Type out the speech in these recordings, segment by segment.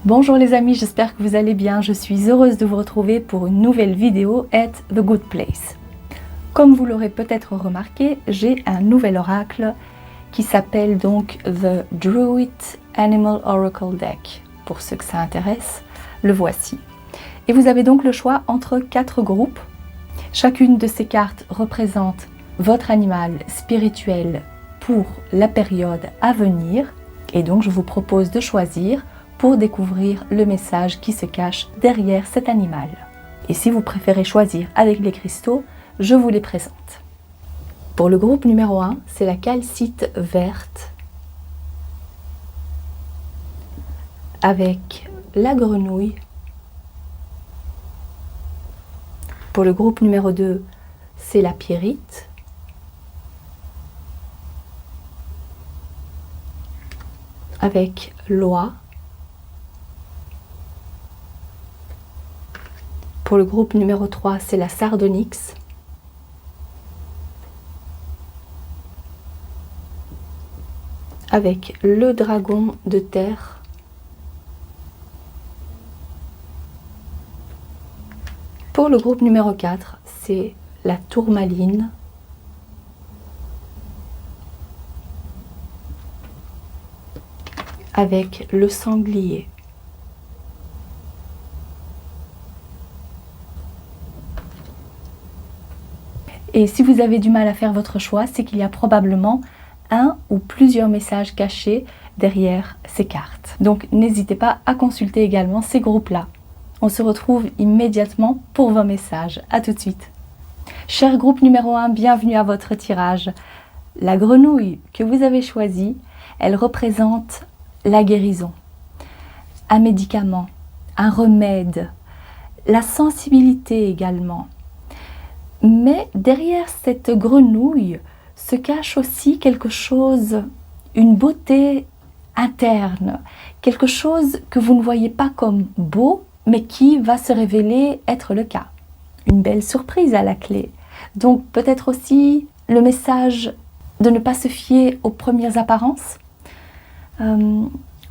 Bonjour les amis, j'espère que vous allez bien. Je suis heureuse de vous retrouver pour une nouvelle vidéo at The Good Place. Comme vous l'aurez peut-être remarqué, j'ai un nouvel oracle qui s'appelle donc The Druid Animal Oracle Deck. Pour ceux que ça intéresse, le voici. Et vous avez donc le choix entre 4 groupes. Chacune de ces cartes représente votre animal spirituel pour la période à venir. Et donc je vous propose de choisir pour découvrir le message qui se cache derrière cet animal. Et si vous préférez choisir avec les cristaux, je vous les présente. Pour le groupe numéro 1, c'est la calcite verte avec la grenouille. Pour le groupe numéro 2, c'est la pyrite. Avec l'oie. Pour le groupe numéro 3, c'est la sardonyx. Avec le dragon de terre. Pour le groupe numéro 4, c'est la tourmaline. Avec le sanglier. Et si vous avez du mal à faire votre choix, c'est qu'il y a probablement un ou plusieurs messages cachés derrière ces cartes. Donc n'hésitez pas à consulter également ces groupes-là. On se retrouve immédiatement pour vos messages. À tout de suite. Cher groupe numéro 1, bienvenue à votre tirage. La grenouille que vous avez choisie, elle représente la guérison, un médicament, un remède, la sensibilité également. Mais derrière cette grenouille se cache aussi quelque chose, une beauté interne, quelque chose que vous ne voyez pas comme beau, mais qui va se révéler être le cas. Une belle surprise à la clé. Donc peut-être aussi le message de ne pas se fier aux premières apparences.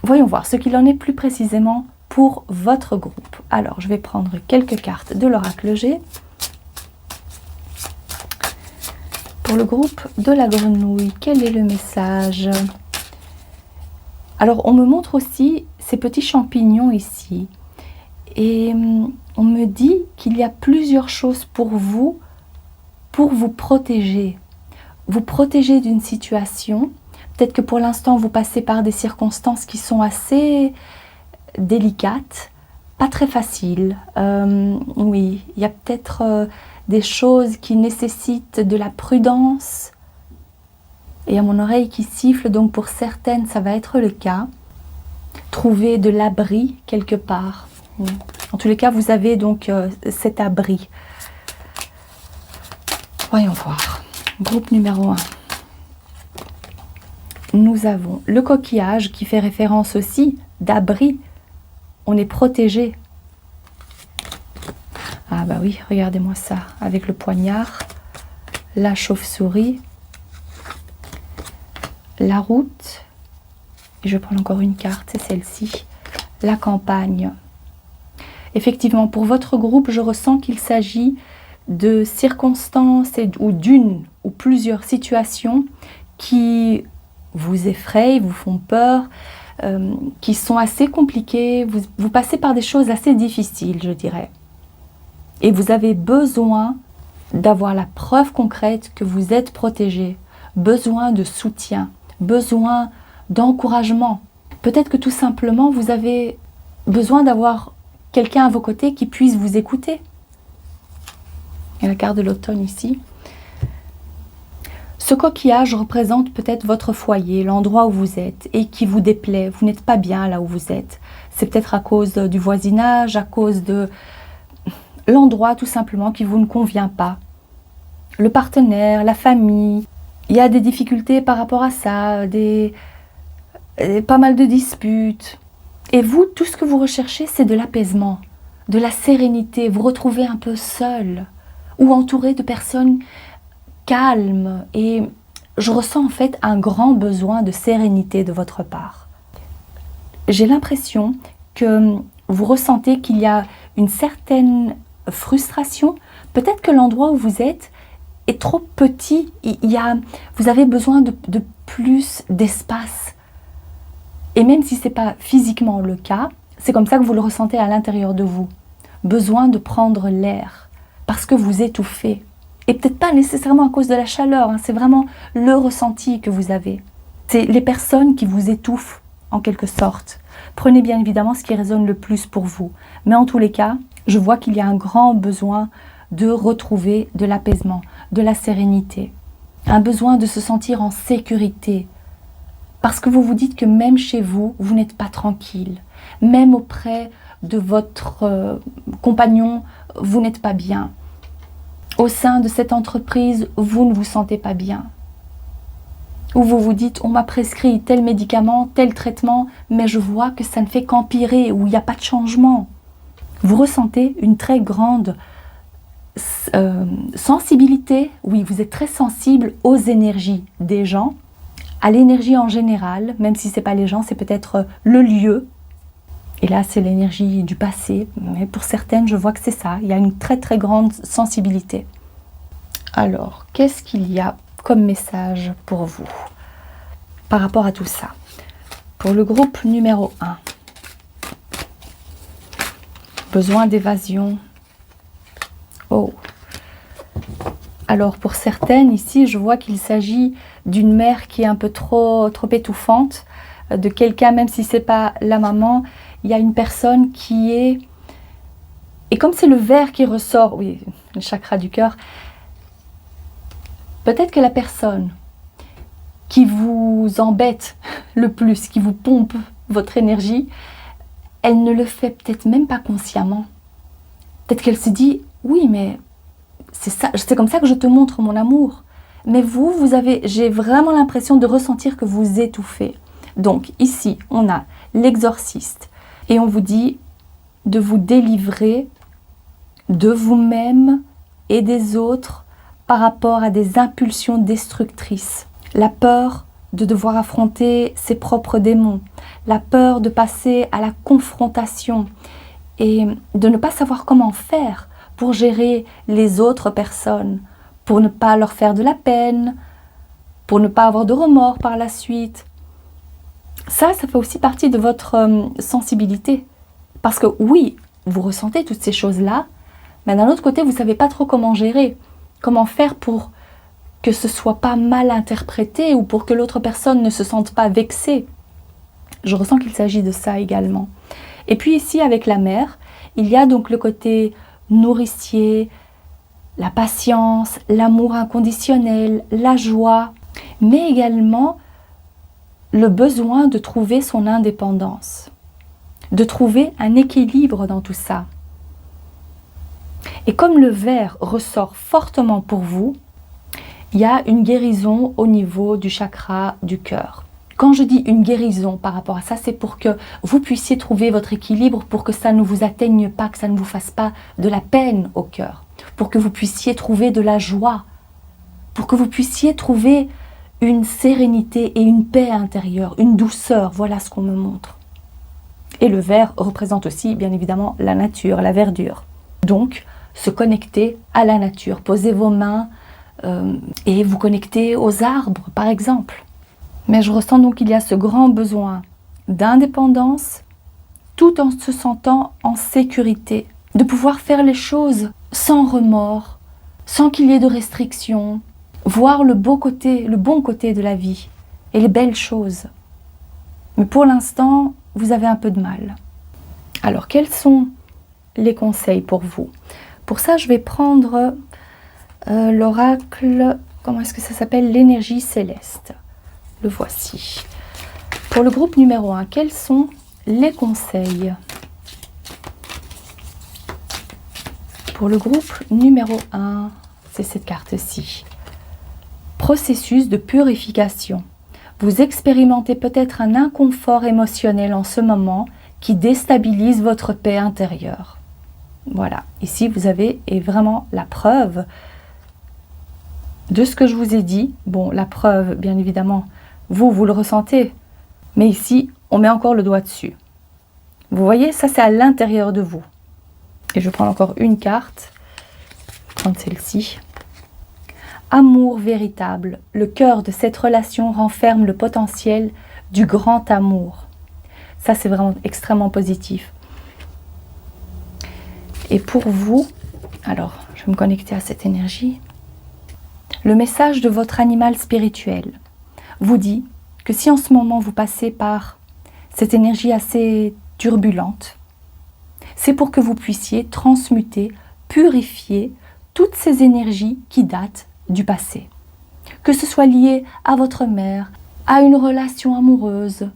Voyons voir ce qu'il en est plus précisément pour votre groupe. Alors je vais prendre quelques cartes de l'oracle G. Pour le groupe de la grenouille, quel est le message? Alors, on me montre aussi ces petits champignons ici. Et on me dit qu'il y a plusieurs choses pour vous protéger. Vous protéger d'une situation. Peut-être que pour l'instant, vous passez par des circonstances qui sont assez délicates, pas très faciles. Oui, il y a peut-être des choses qui nécessitent de la prudence. Et à mon oreille qui siffle, donc pour certaines, ça va être le cas. Trouver de l'abri quelque part. En tous les cas, vous avez donc cet abri. Voyons voir. Groupe numéro 1. Nous avons le coquillage qui fait référence aussi d'abri. On est protégé. Ah bah oui, regardez-moi ça, avec le poignard, la chauve-souris, la route, et je prends encore une carte, c'est celle-ci, la campagne. Effectivement, pour votre groupe, je ressens qu'il s'agit de circonstances ou d'une ou plusieurs situations qui vous effrayent, vous font peur, qui sont assez compliquées, vous passez par des choses assez difficiles, je dirais. Et vous avez besoin d'avoir la preuve concrète que vous êtes protégé, besoin de soutien, besoin d'encouragement. Peut-être que tout simplement, vous avez besoin d'avoir quelqu'un à vos côtés qui puisse vous écouter. Il y a la carte de l'automne ici. Ce coquillage représente peut-être votre foyer, l'endroit où vous êtes et qui vous déplaît. Vous n'êtes pas bien là où vous êtes. C'est peut-être à cause du voisinage, à cause de l'endroit tout simplement qui vous ne convient pas. Le partenaire, la famille, il y a des difficultés par rapport à ça, pas mal de disputes. Et vous, tout ce que vous recherchez, c'est de l'apaisement, de la sérénité. Vous retrouvez un peu seul ou entouré de personnes calmes. Et je ressens en fait un grand besoin de sérénité de votre part. J'ai l'impression que vous ressentez qu'il y a une certaine frustration. Peut-être que l'endroit où vous êtes est trop petit. Vous avez besoin de plus d'espace. Et même si ce n'est pas physiquement le cas, c'est comme ça que vous le ressentez à l'intérieur de vous. Besoin de prendre l'air parce que vous étouffez. Et peut-être pas nécessairement à cause de la chaleur, c'est vraiment le ressenti que vous avez. C'est les personnes qui vous étouffent en quelque sorte. Prenez bien évidemment ce qui résonne le plus pour vous. Mais en tous les cas, je vois qu'il y a un grand besoin de retrouver de l'apaisement, de la sérénité. Un besoin de se sentir en sécurité. Parce que vous vous dites que même chez vous, vous n'êtes pas tranquille. Même auprès de votre compagnon, vous n'êtes pas bien. Au sein de cette entreprise, vous ne vous sentez pas bien. Ou vous vous dites, on m'a prescrit tel médicament, tel traitement, mais je vois que ça ne fait qu'empirer, ou il n'y a pas de changement. Vous ressentez une très grande sensibilité, oui, vous êtes très sensible aux énergies des gens, à l'énergie en général, même si ce n'est pas les gens, c'est peut-être le lieu. Et là, c'est l'énergie du passé, mais pour certaines, je vois que c'est ça. Il y a une très très grande sensibilité. Alors, qu'est-ce qu'il y a comme message pour vous par rapport à tout ça? Pour le groupe numéro 1, besoin d'évasion. Oh. Alors, pour certaines, ici, je vois qu'il s'agit d'une mère qui est un peu trop étouffante, de quelqu'un, même si ce n'est pas la maman, il y a une personne qui est... Et comme c'est le verre qui ressort, oui, le chakra du cœur, peut-être que la personne qui vous embête le plus, qui vous pompe votre énergie, elle ne le fait peut-être même pas consciemment. Peut-être qu'elle se dit, oui, mais c'est comme ça que je te montre mon amour. Mais j'ai vraiment l'impression de ressentir que vous étouffez. Donc ici, on a l'exorciste. Et on vous dit de vous délivrer de vous-même et des autres par rapport à des impulsions destructrices. La peur de devoir affronter ses propres démons, la peur de passer à la confrontation et de ne pas savoir comment faire pour gérer les autres personnes, pour ne pas leur faire de la peine, pour ne pas avoir de remords par la suite. Ça fait aussi partie de votre sensibilité. Parce que oui, vous ressentez toutes ces choses-là, mais d'un autre côté, vous ne savez pas trop comment gérer. Comment faire pour que ce ne soit pas mal interprété ou pour que l'autre personne ne se sente pas vexée. Je ressens qu'il s'agit de ça également. Et puis ici, avec la mère, il y a donc le côté nourricier, la patience, l'amour inconditionnel, la joie, mais également le besoin de trouver son indépendance, de trouver un équilibre dans tout ça. Et comme le verre ressort fortement pour vous, il y a une guérison au niveau du chakra du cœur. Quand je dis une guérison par rapport à ça, c'est pour que vous puissiez trouver votre équilibre, pour que ça ne vous atteigne pas, que ça ne vous fasse pas de la peine au cœur, pour que vous puissiez trouver de la joie, pour que vous puissiez trouver une sérénité et une paix intérieure, une douceur, voilà ce qu'on me montre. Et le vert représente aussi, bien évidemment, la nature, la verdure. Donc, se connecter à la nature, posez vos mains et vous connecter aux arbres, par exemple. Mais je ressens donc qu'il y a ce grand besoin d'indépendance, tout en se sentant en sécurité, de pouvoir faire les choses sans remords, sans qu'il y ait de restrictions, voir le bon côté de la vie et les belles choses. Mais pour l'instant, vous avez un peu de mal. Alors, quels sont les conseils pour vous? Pour ça, je vais prendre l'oracle, comment est-ce que ça s'appelle? L'énergie céleste. Le voici. Pour le groupe numéro 1, quels sont les conseils? Pour le groupe numéro 1, c'est cette carte-ci. Processus de purification. Vous expérimentez peut-être un inconfort émotionnel en ce moment qui déstabilise votre paix intérieure. Voilà, ici vous avez vraiment la preuve de ce que je vous ai dit. Bon, la preuve, bien évidemment, vous le ressentez, mais ici, on met encore le doigt dessus. Vous voyez, ça c'est à l'intérieur de vous. Et je prends encore une carte. Je vais prendre celle-ci. Amour véritable. Le cœur de cette relation renferme le potentiel du grand amour. Ça, c'est vraiment extrêmement positif. Et pour vous, alors, je vais me connecter à cette énergie. Le message de votre animal spirituel vous dit que si en ce moment vous passez par cette énergie assez turbulente, c'est pour que vous puissiez transmuter, purifier toutes ces énergies qui datent du passé. Que ce soit lié à votre mère, à une relation amoureuse,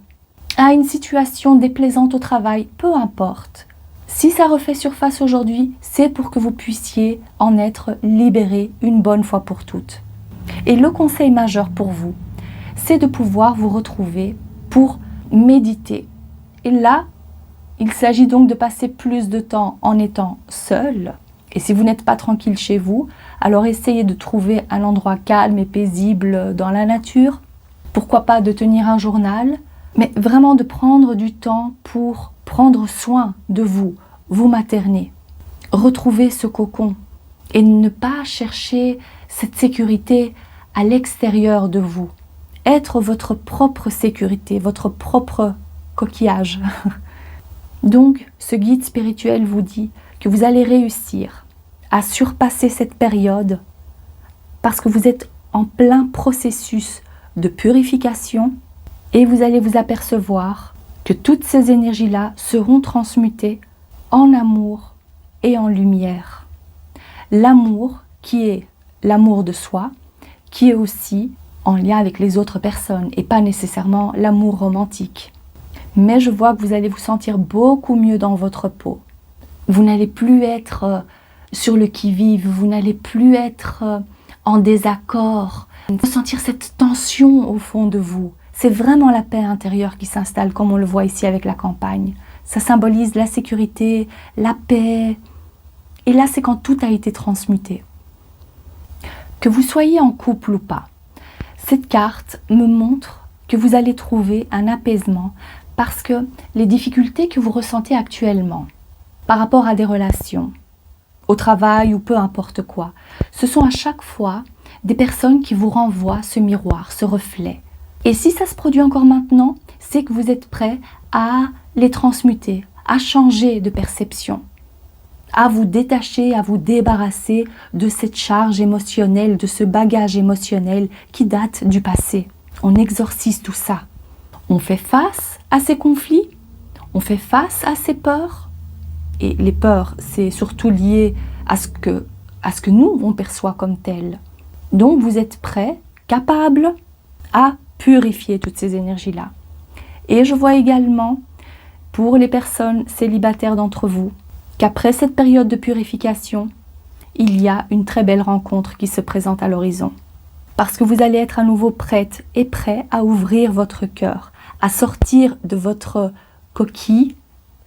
à une situation déplaisante au travail, peu importe. Si ça refait surface aujourd'hui, c'est pour que vous puissiez en être libéré une bonne fois pour toutes. Et le conseil majeur pour vous, c'est de pouvoir vous retrouver pour méditer. Et là, il s'agit donc de passer plus de temps en étant seul. Et si vous n'êtes pas tranquille chez vous, alors essayez de trouver un endroit calme et paisible dans la nature. Pourquoi pas de tenir un journal, mais vraiment de prendre du temps pour prendre soin de vous, vous materner, retrouver ce cocon et ne pas chercher cette sécurité à l'extérieur de vous. Être votre propre sécurité, votre propre coquillage. Donc, ce guide spirituel vous dit que vous allez réussir à surpasser cette période parce que vous êtes en plein processus de purification et vous allez vous apercevoir que toutes ces énergies-là seront transmutées en amour et en lumière. L'amour qui est l'amour de soi, qui est aussi en lien avec les autres personnes et pas nécessairement l'amour romantique. Mais je vois que vous allez vous sentir beaucoup mieux dans votre peau. Vous n'allez plus être sur le qui-vive, vous n'allez plus être en désaccord, ressentir cette tension au fond de vous. C'est vraiment la paix intérieure qui s'installe, comme on le voit ici avec la campagne. Ça symbolise la sécurité, la paix. Et là, c'est quand tout a été transmuté. Que vous soyez en couple ou pas, cette carte me montre que vous allez trouver un apaisement parce que les difficultés que vous ressentez actuellement par rapport à des relations, au travail ou peu importe quoi, ce sont à chaque fois des personnes qui vous renvoient ce miroir, ce reflet. Et si ça se produit encore maintenant, c'est que vous êtes prêt à les transmuter, à changer de perception, à vous détacher, à vous débarrasser de cette charge émotionnelle, de ce bagage émotionnel qui date du passé. On exorcise tout ça. On fait face à ces conflits, on fait face à ces peurs. Et les peurs, c'est surtout lié à ce que nous, on perçoit comme tel. Donc, vous êtes prêt, capable à purifier toutes ces énergies-là. Et je vois également, pour les personnes célibataires d'entre vous, qu'après cette période de purification, il y a une très belle rencontre qui se présente à l'horizon. Parce que vous allez être à nouveau prête et prêt à ouvrir votre cœur, à sortir de votre coquille,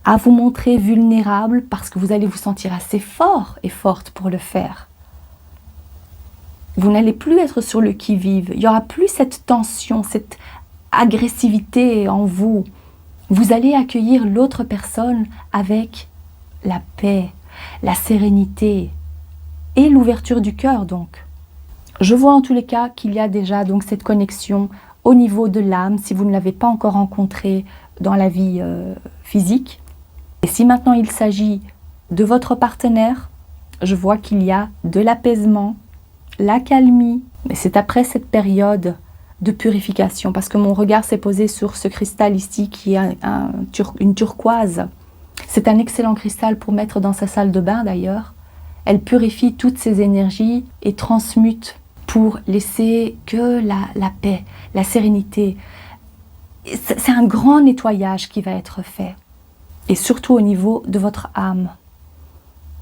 à vous montrer vulnérable parce que vous allez vous sentir assez fort et forte pour le faire. Vous n'allez plus être sur le qui-vive, il n'y aura plus cette tension, cette agressivité en vous. Vous allez accueillir l'autre personne avec la paix, la sérénité et l'ouverture du cœur donc. Je vois en tous les cas qu'il y a déjà donc cette connexion au niveau de l'âme si vous ne l'avez pas encore rencontrée dans la vie physique. Et si maintenant il s'agit de votre partenaire, je vois qu'il y a de l'apaisement, l'accalmie. Mais c'est après cette période de purification parce que mon regard s'est posé sur ce cristal ici qui est une turquoise. C'est un excellent cristal pour mettre dans sa salle de bain d'ailleurs. Elle purifie toutes ces énergies et transmute pour laisser que la paix, la sérénité. C'est un grand nettoyage qui va être fait. Et surtout au niveau de votre âme,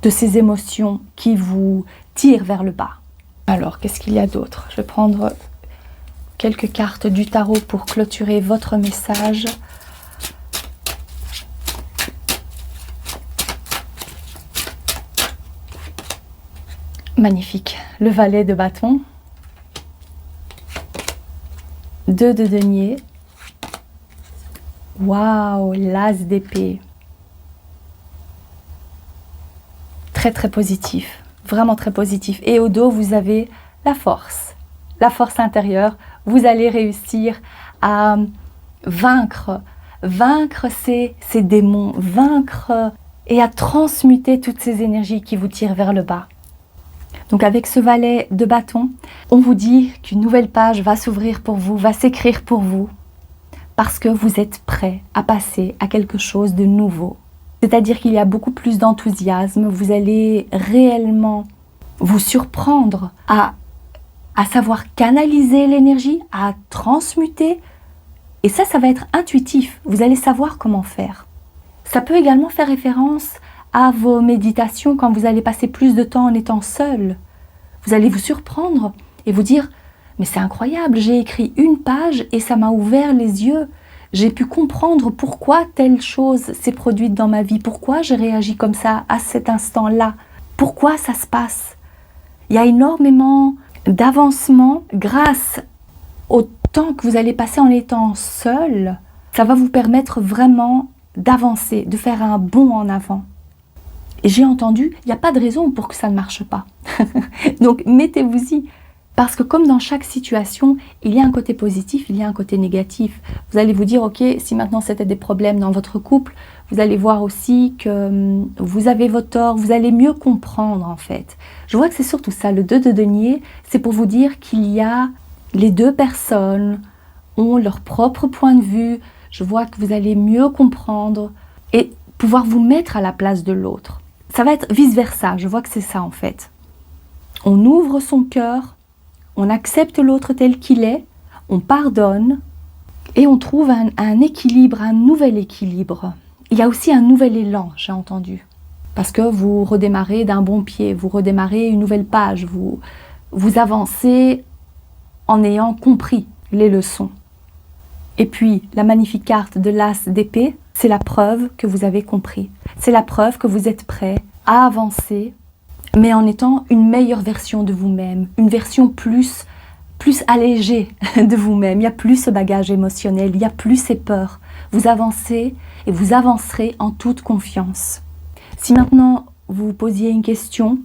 de ces émotions qui vous tirent vers le bas. Alors, qu'est-ce qu'il y a d'autre? Je vais prendre quelques cartes du tarot pour clôturer votre message. Magnifique. Le valet de bâton. 2 de denier. Waouh, l'as d'épée. très très positif, vraiment très positif. Et au dos, vous avez la force intérieure. Vous allez réussir à vaincre ces démons, vaincre et à transmuter toutes ces énergies qui vous tirent vers le bas. Donc avec ce valet de bâton, on vous dit qu'une nouvelle page va s'ouvrir pour vous, va s'écrire pour vous, parce que vous êtes prêt à passer à quelque chose de nouveau. C'est-à-dire qu'il y a beaucoup plus d'enthousiasme, vous allez réellement vous surprendre à savoir canaliser l'énergie, à transmuter. Et ça va être intuitif, vous allez savoir comment faire. Ça peut également faire référence à vos méditations quand vous allez passer plus de temps en étant seul. Vous allez vous surprendre et vous dire « Mais c'est incroyable, j'ai écrit une page et ça m'a ouvert les yeux. J'ai pu comprendre pourquoi telle chose s'est produite dans ma vie, pourquoi j'ai réagi comme ça à cet instant-là, pourquoi ça se passe. » Il y a énormément d'avancement grâce au temps que vous allez passer en étant seul. Ça va vous permettre vraiment d'avancer, de faire un bond en avant. Et j'ai entendu, il n'y a pas de raison pour que ça ne marche pas. Donc mettez-vous-y. Parce que comme dans chaque situation, il y a un côté positif, il y a un côté négatif. Vous allez vous dire, ok, si maintenant c'était des problèmes dans votre couple, vous allez voir aussi que vous avez vos torts, vous allez mieux comprendre en fait. Je vois que c'est surtout ça, le 2 de denier, c'est pour vous dire qu'il y a les deux personnes ont leur propre point de vue. Je vois que vous allez mieux comprendre et pouvoir vous mettre à la place de l'autre. Ça va être vice-versa, je vois que c'est ça en fait. On ouvre son cœur, on accepte l'autre tel qu'il est, on pardonne et on trouve un équilibre, un nouvel équilibre. Il y a aussi un nouvel élan, j'ai entendu. Parce que vous redémarrez d'un bon pied, vous redémarrez une nouvelle page, vous avancez en ayant compris les leçons. Et puis, la magnifique carte de l'As d'épée, c'est la preuve que vous avez compris. C'est la preuve que vous êtes prêt à avancer, mais en étant une meilleure version de vous-même, une version plus allégée de vous-même. Il n'y a plus ce bagage émotionnel, il n'y a plus ces peurs. Vous avancez et vous avancerez en toute confiance. Si maintenant vous vous posiez une question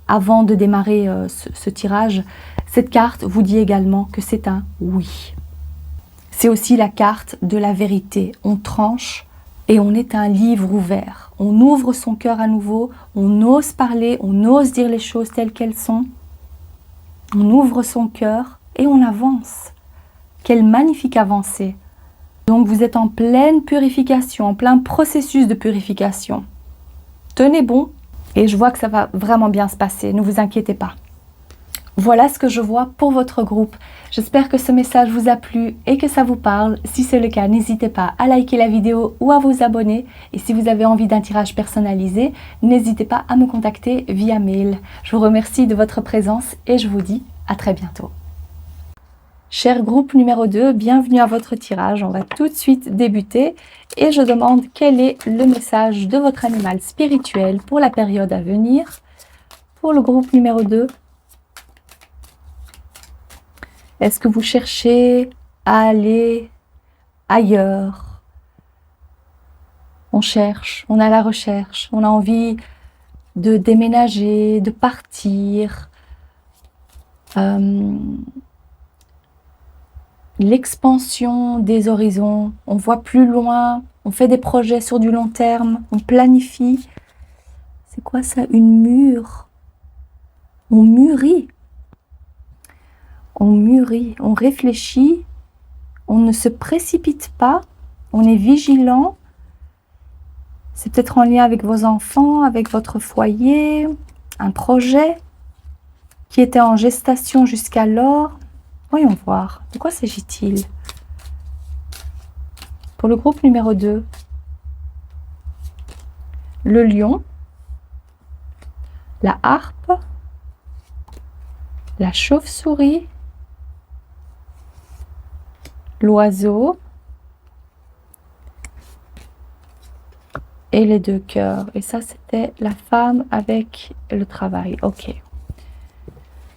avant de démarrer ce tirage, cette carte vous dit également que c'est un oui. C'est aussi la carte de la vérité. On tranche et on est un livre ouvert. On ouvre son cœur à nouveau, on ose parler, on ose dire les choses telles qu'elles sont. On ouvre son cœur et on avance. Quelle magnifique avancée! Donc vous êtes en pleine purification, en plein processus de purification. Tenez bon et je vois que ça va vraiment bien se passer, ne vous inquiétez pas. Voilà ce que je vois pour votre groupe. J'espère que ce message vous a plu et que ça vous parle. Si c'est le cas, n'hésitez pas à liker la vidéo ou à vous abonner. Et si vous avez envie d'un tirage personnalisé, n'hésitez pas à me contacter via mail. Je vous remercie de votre présence et je vous dis à très bientôt. Cher groupe numéro 2, bienvenue à votre tirage. On va tout de suite débuter et je demande quel est le message de votre animal spirituel pour la période à venir. Pour le groupe numéro 2, est-ce que vous cherchez à aller ailleurs? On cherche, on a la recherche, on a envie de déménager, de partir. L'expansion des horizons, on voit plus loin, on fait des projets sur du long terme, on planifie. C'est quoi ça? Une mûre. On mûrit. On mûrit, on réfléchit, on ne se précipite pas, on est vigilant. C'est peut-être en lien avec vos enfants, avec votre foyer, un projet qui était en gestation jusqu'alors. Voyons voir, de quoi s'agit-il? Pour le groupe numéro 2, le lion, la harpe, la chauve-souris, l'oiseau et les deux cœurs. Et ça, c'était la femme avec le travail. Ok.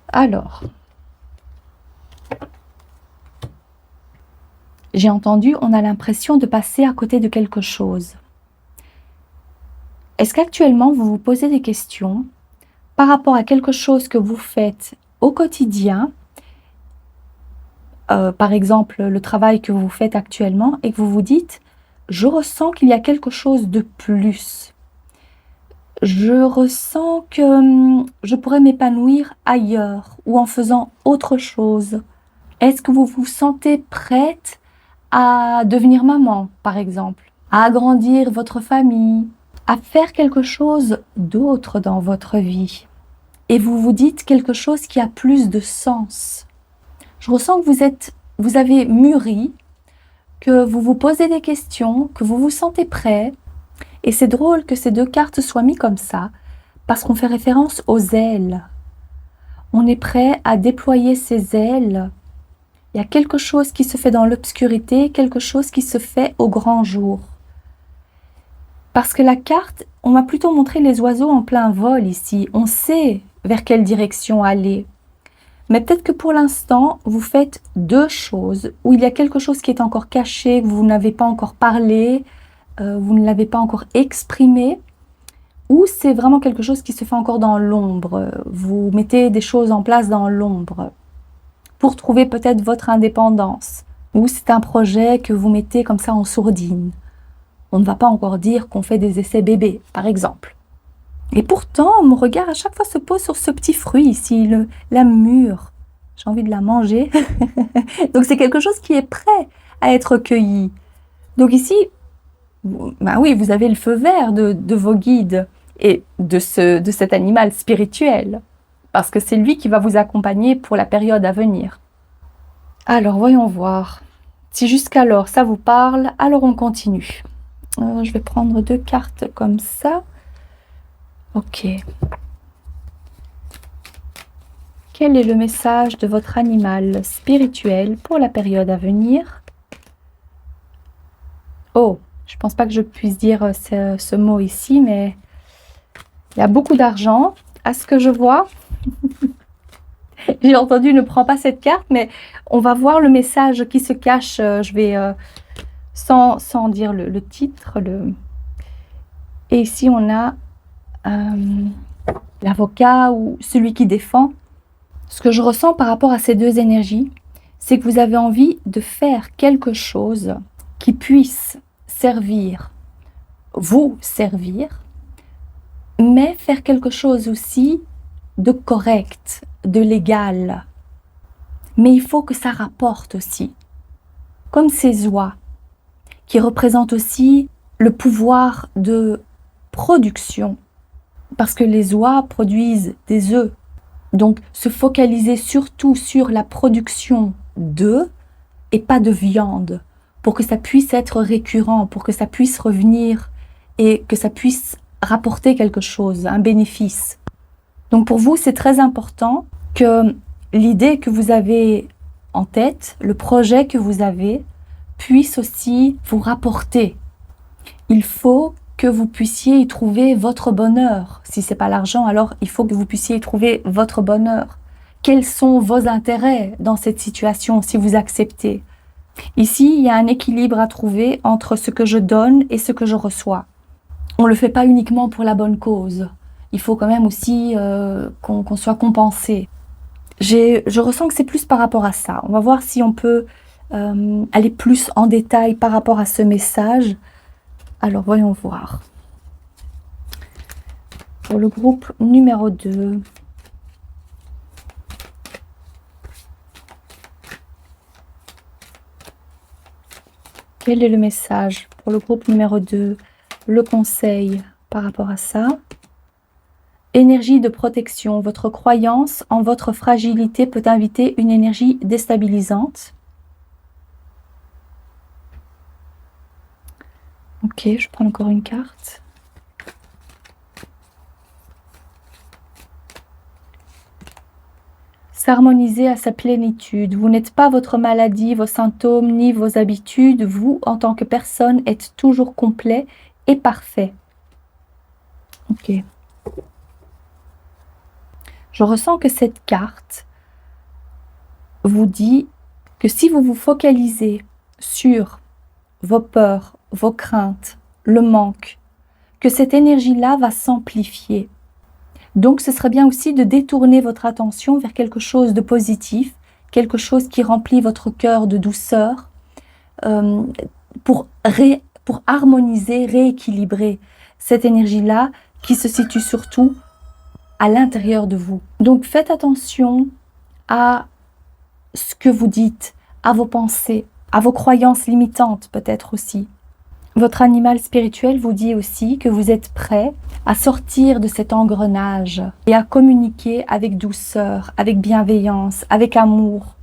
Alors, j'ai entendu, on a l'impression de passer à côté de quelque chose. Est-ce qu'actuellement vous vous posez des questions par rapport à quelque chose que vous faites au quotidien, par exemple le travail que vous faites actuellement, et que vous vous dites: «Je ressens qu'il y a quelque chose de plus. Je ressens que, je pourrais m'épanouir ailleurs ou en faisant autre chose». Est-ce que vous vous sentez prête à devenir maman, par exemple, à agrandir votre famille, à faire quelque chose d'autre dans votre vie? Et vous vous dites quelque chose qui a plus de sens. Je ressens que vous avez mûri, que vous vous posez des questions, que vous vous sentez prêt. Et c'est drôle que ces deux cartes soient mises comme ça, parce qu'on fait référence aux ailes. On est prêt à déployer ses ailes. Il y a quelque chose qui se fait dans l'obscurité, quelque chose qui se fait au grand jour. Parce que la carte, on m'a plutôt montré les oiseaux en plein vol ici. On sait vers quelle direction aller. Mais peut-être que pour l'instant, vous faites deux choses, où il y a quelque chose qui est encore caché, que vous n'avez pas encore parlé, vous ne l'avez pas encore exprimé, ou c'est vraiment quelque chose qui se fait encore dans l'ombre. Vous mettez des choses en place dans l'ombre pour trouver peut-être votre indépendance, ou c'est un projet que vous mettez comme ça en sourdine. On ne va pas encore dire qu'on fait des essais bébés, par exemple. Et pourtant, mon regard à chaque fois se pose sur ce petit fruit ici, la mûre. J'ai envie de la manger. Donc c'est quelque chose qui est prêt à être cueilli. Donc ici, ben oui, vous avez le feu vert de vos guides et de cet animal spirituel. Parce que c'est lui qui va vous accompagner pour la période à venir. Alors, voyons voir. Si jusqu'alors ça vous parle, alors on continue. Je vais prendre deux cartes comme ça. Ok. Quel est le message de votre animal spirituel pour la période à venir? Oh, je ne pense pas que je puisse dire ce mot ici, mais il y a beaucoup d'argent, à ce que je vois. J'ai entendu ne prends pas cette carte, mais on va voir le message qui se cache. Je vais, sans dire le titre. Et ici, on a l'avocat ou celui qui défend. Ce que je ressens par rapport à ces deux énergies, c'est que vous avez envie de faire quelque chose qui puisse servir, vous servir, mais faire quelque chose aussi de correct, de légal. Mais il faut que ça rapporte aussi. Comme ces oies, qui représentent aussi le pouvoir de production. Parce que les oies produisent des œufs. Donc, se focaliser surtout sur la production d'œufs et pas de viande, pour que ça puisse être récurrent, pour que ça puisse revenir et que ça puisse rapporter quelque chose, un bénéfice. Donc pour vous, c'est très important que l'idée que vous avez en tête, le projet que vous avez, puisse aussi vous rapporter. Il faut que vous puissiez y trouver votre bonheur. Si ce n'est pas l'argent, alors il faut que vous puissiez y trouver votre bonheur. Quels sont vos intérêts dans cette situation si vous acceptez? Ici, il y a un équilibre à trouver entre ce que je donne et ce que je reçois. On ne le fait pas uniquement pour la bonne cause. Il faut quand même aussi qu'on soit compensé. Je ressens que c'est plus par rapport à ça. On va voir si on peut aller plus en détail par rapport à ce message. Alors, voyons voir. Pour le groupe numéro 2. Quel est le message pour le groupe numéro 2? Le conseil par rapport à ça. Énergie de protection. Votre croyance en votre fragilité peut inviter une énergie déstabilisante. Ok, je prends encore une carte. S'harmoniser à sa plénitude. Vous n'êtes pas votre maladie, vos symptômes, ni vos habitudes. Vous, en tant que personne, êtes toujours complet et parfait. Ok. Je ressens que cette carte vous dit que si vous vous focalisez sur vos peurs, vos craintes, le manque, que cette énergie-là va s'amplifier. Donc ce serait bien aussi de détourner votre attention vers quelque chose de positif, quelque chose qui remplit votre cœur de douceur, pour harmoniser, rééquilibrer cette énergie-là qui se situe surtout à l'intérieur de vous. Donc faites attention à ce que vous dites, à vos pensées, à vos croyances limitantes peut-être aussi. Votre animal spirituel vous dit aussi que vous êtes prêt à sortir de cet engrenage et à communiquer avec douceur, avec bienveillance, avec amour.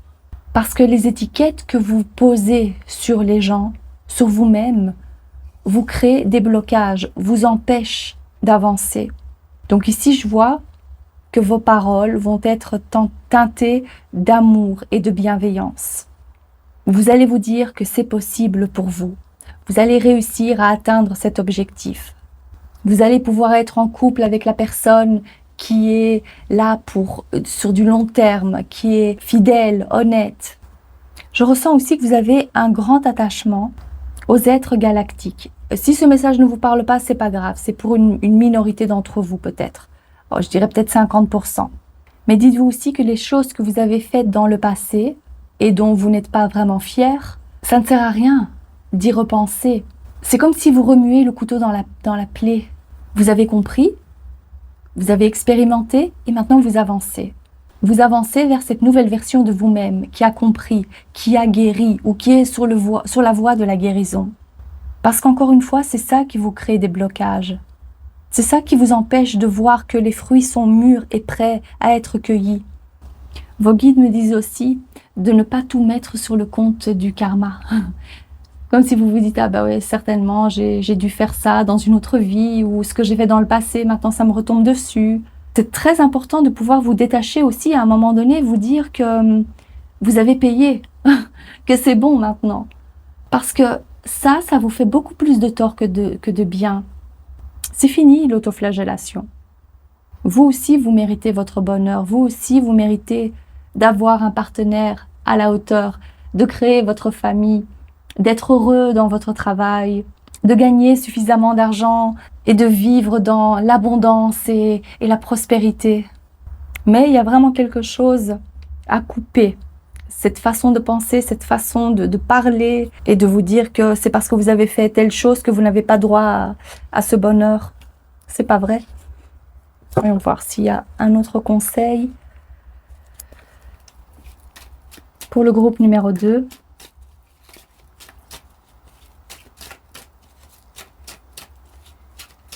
Parce que les étiquettes que vous posez sur les gens, sur vous-même, vous créent des blocages, vous empêchent d'avancer. Donc ici, je vois que vos paroles vont être teintées d'amour et de bienveillance. Vous allez vous dire que c'est possible pour vous. Vous allez réussir à atteindre cet objectif. Vous allez pouvoir être en couple avec la personne qui est là sur du long terme, qui est fidèle, honnête. Je ressens aussi que vous avez un grand attachement aux êtres galactiques. Si ce message ne vous parle pas, c'est pas grave. C'est pour une minorité d'entre vous peut-être. Je dirais peut-être 50%. Mais dites-vous aussi que les choses que vous avez faites dans le passé et dont vous n'êtes pas vraiment fier, ça ne sert à rien d'y repenser. C'est comme si vous remuez le couteau dans la plaie. Vous avez compris, vous avez expérimenté et maintenant vous avancez. Vous avancez vers cette nouvelle version de vous-même qui a compris, qui a guéri ou qui est sur la voie de la guérison. Parce qu'encore une fois, c'est ça qui vous crée des blocages. C'est ça qui vous empêche de voir que les fruits sont mûrs et prêts à être cueillis. Vos guides me disent aussi de ne pas tout mettre sur le compte du karma. Comme si vous vous dites, ah bah ouais, certainement, j'ai dû faire ça dans une autre vie, ou ce que j'ai fait dans le passé, maintenant ça me retombe dessus. C'est très important de pouvoir vous détacher aussi à un moment donné, vous dire que vous avez payé, que c'est bon maintenant. Parce que ça vous fait beaucoup plus de tort que de bien. C'est fini l'autoflagellation. Vous aussi, vous méritez votre bonheur. Vous aussi, vous méritez d'avoir un partenaire à la hauteur, de créer votre famille, d'être heureux dans votre travail, de gagner suffisamment d'argent et de vivre dans l'abondance et la prospérité. Mais il y a vraiment quelque chose à couper. Cette façon de penser, cette façon de parler et de vous dire que c'est parce que vous avez fait telle chose que vous n'avez pas droit à ce bonheur. C'est pas vrai. Voyons voir s'il y a un autre conseil. Pour le groupe numéro 2.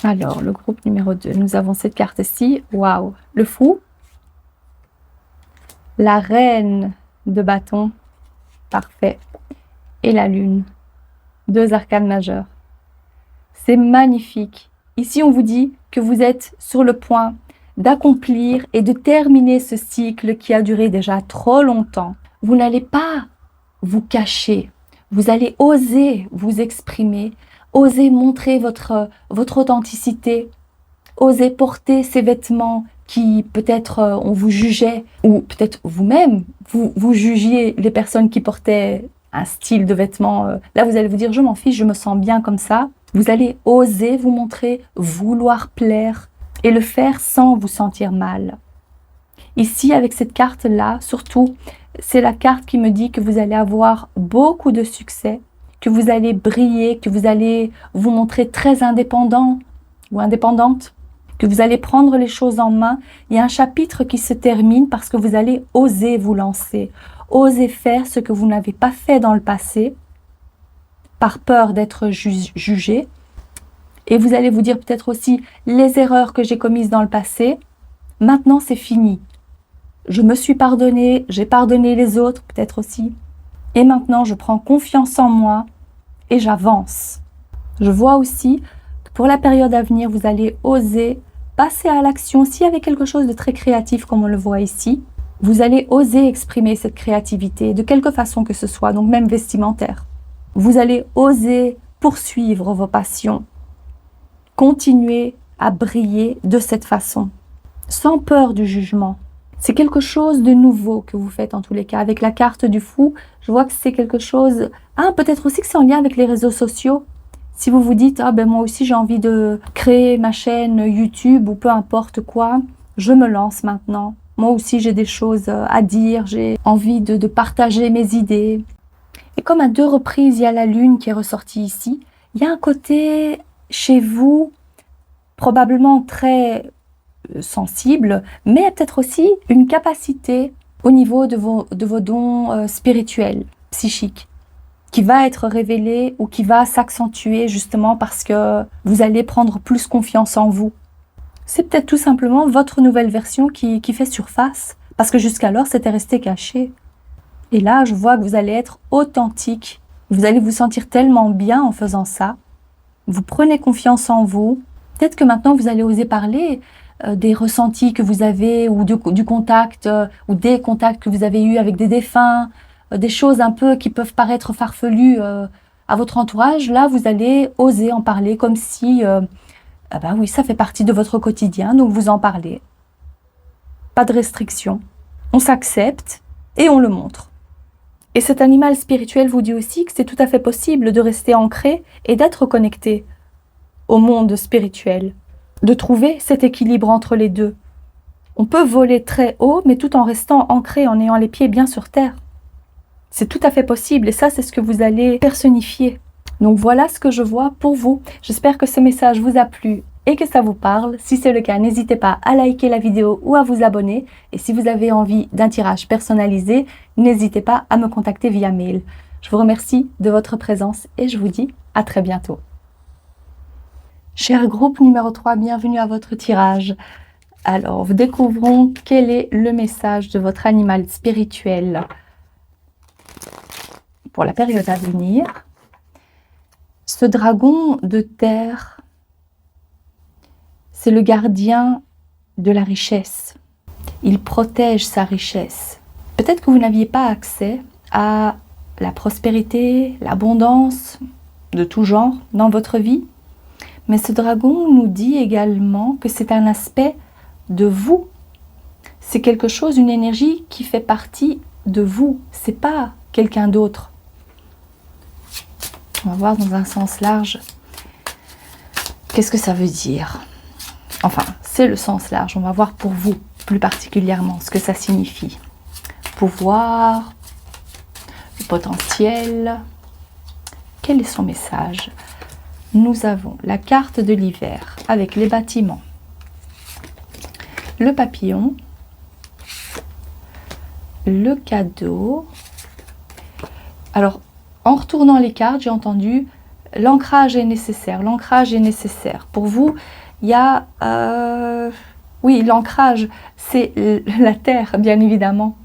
Alors, le groupe numéro 2, nous avons cette carte-ci. Waouh! Le fou. La reine de bâton. Parfait. Et la lune. 2 arcanes majeures. C'est magnifique. Ici, on vous dit que vous êtes sur le point d'accomplir et de terminer ce cycle qui a duré déjà trop longtemps. Vous n'allez pas vous cacher. Vous allez oser vous exprimer, oser montrer votre authenticité, oser porter ces vêtements qui peut-être on vous jugeait, ou peut-être vous-même, vous jugiez les personnes qui portaient un style de vêtements. Là, vous allez vous dire, je m'en fiche, je me sens bien comme ça. Vous allez oser vous montrer, vouloir plaire et le faire sans vous sentir mal. Ici, avec cette carte-là, surtout, c'est la carte qui me dit que vous allez avoir beaucoup de succès, que vous allez briller, que vous allez vous montrer très indépendant ou indépendante, que vous allez prendre les choses en main. Il y a un chapitre qui se termine parce que vous allez oser vous lancer, oser faire ce que vous n'avez pas fait dans le passé, par peur d'être jugé. Et vous allez vous dire peut-être aussi, les erreurs que j'ai commises dans le passé, maintenant c'est fini. Je me suis pardonné, j'ai pardonné les autres peut-être aussi. Et maintenant je prends confiance en moi et j'avance. Je vois aussi que pour la période à venir, vous allez oser passer à l'action. S'il y avait quelque chose de très créatif comme on le voit ici, vous allez oser exprimer cette créativité de quelque façon que ce soit, donc même vestimentaire. Vous allez oser poursuivre vos passions, continuer à briller de cette façon, sans peur du jugement. C'est quelque chose de nouveau que vous faites en tous les cas. Avec la carte du fou, je vois que c'est quelque chose... peut-être aussi que c'est en lien avec les réseaux sociaux. Si vous vous dites, ah ben moi aussi j'ai envie de créer ma chaîne YouTube ou peu importe quoi, je me lance maintenant. Moi aussi j'ai des choses à dire, j'ai envie de partager mes idées. Et comme à 2 reprises il y a la lune qui est ressortie ici, il y a un côté chez vous probablement très sensible, mais peut-être aussi une capacité au niveau de vos dons spirituels, psychiques, qui va être révélée ou qui va s'accentuer justement parce que vous allez prendre plus confiance en vous. C'est peut-être tout simplement votre nouvelle version qui fait surface, parce que jusqu'alors c'était resté caché. Et là, je vois que vous allez être authentique. Vous allez vous sentir tellement bien en faisant ça. Vous prenez confiance en vous. Peut-être que maintenant vous allez oser parler des ressentis que vous avez ou du contact ou des contacts que vous avez eus avec des défunts, des choses un peu qui peuvent paraître farfelues à votre entourage. Là, vous allez oser en parler comme si, ah ben oui, ça fait partie de votre quotidien, donc vous en parlez. Pas de restriction. On s'accepte et on le montre. Et cet animal spirituel vous dit aussi que c'est tout à fait possible de rester ancré et d'être connecté au monde spirituel, de trouver cet équilibre entre les deux. On peut voler très haut, mais tout en restant ancré, en ayant les pieds bien sur terre. C'est tout à fait possible et ça, c'est ce que vous allez personnifier. Donc voilà ce que je vois pour vous. J'espère que ce message vous a plu et que ça vous parle. Si c'est le cas, n'hésitez pas à liker la vidéo ou à vous abonner. Et si vous avez envie d'un tirage personnalisé, n'hésitez pas à me contacter via mail. Je vous remercie de votre présence et je vous dis à très bientôt. Cher groupe numéro 3, bienvenue à votre tirage. Alors, découvrons quel est le message de votre animal spirituel pour la période à venir. Ce dragon de terre, c'est le gardien de la richesse. Il protège sa richesse. Peut-être que vous n'aviez pas accès à la prospérité, l'abondance de tout genre dans votre vie. Mais ce dragon nous dit également que c'est un aspect de vous. C'est quelque chose, une énergie qui fait partie de vous. C'est pas quelqu'un d'autre. On va voir dans un sens large. Qu'est-ce que ça veut dire? Enfin, c'est le sens large. On va voir pour vous, plus particulièrement, ce que ça signifie. Pouvoir, le potentiel. Quel est son message? Nous avons la carte de l'hiver avec les bâtiments, le papillon, le cadeau. Alors, en retournant les cartes, j'ai entendu l'ancrage est nécessaire. L'ancrage est nécessaire. Pour vous, il y a... oui, l'ancrage, c'est la terre, bien évidemment.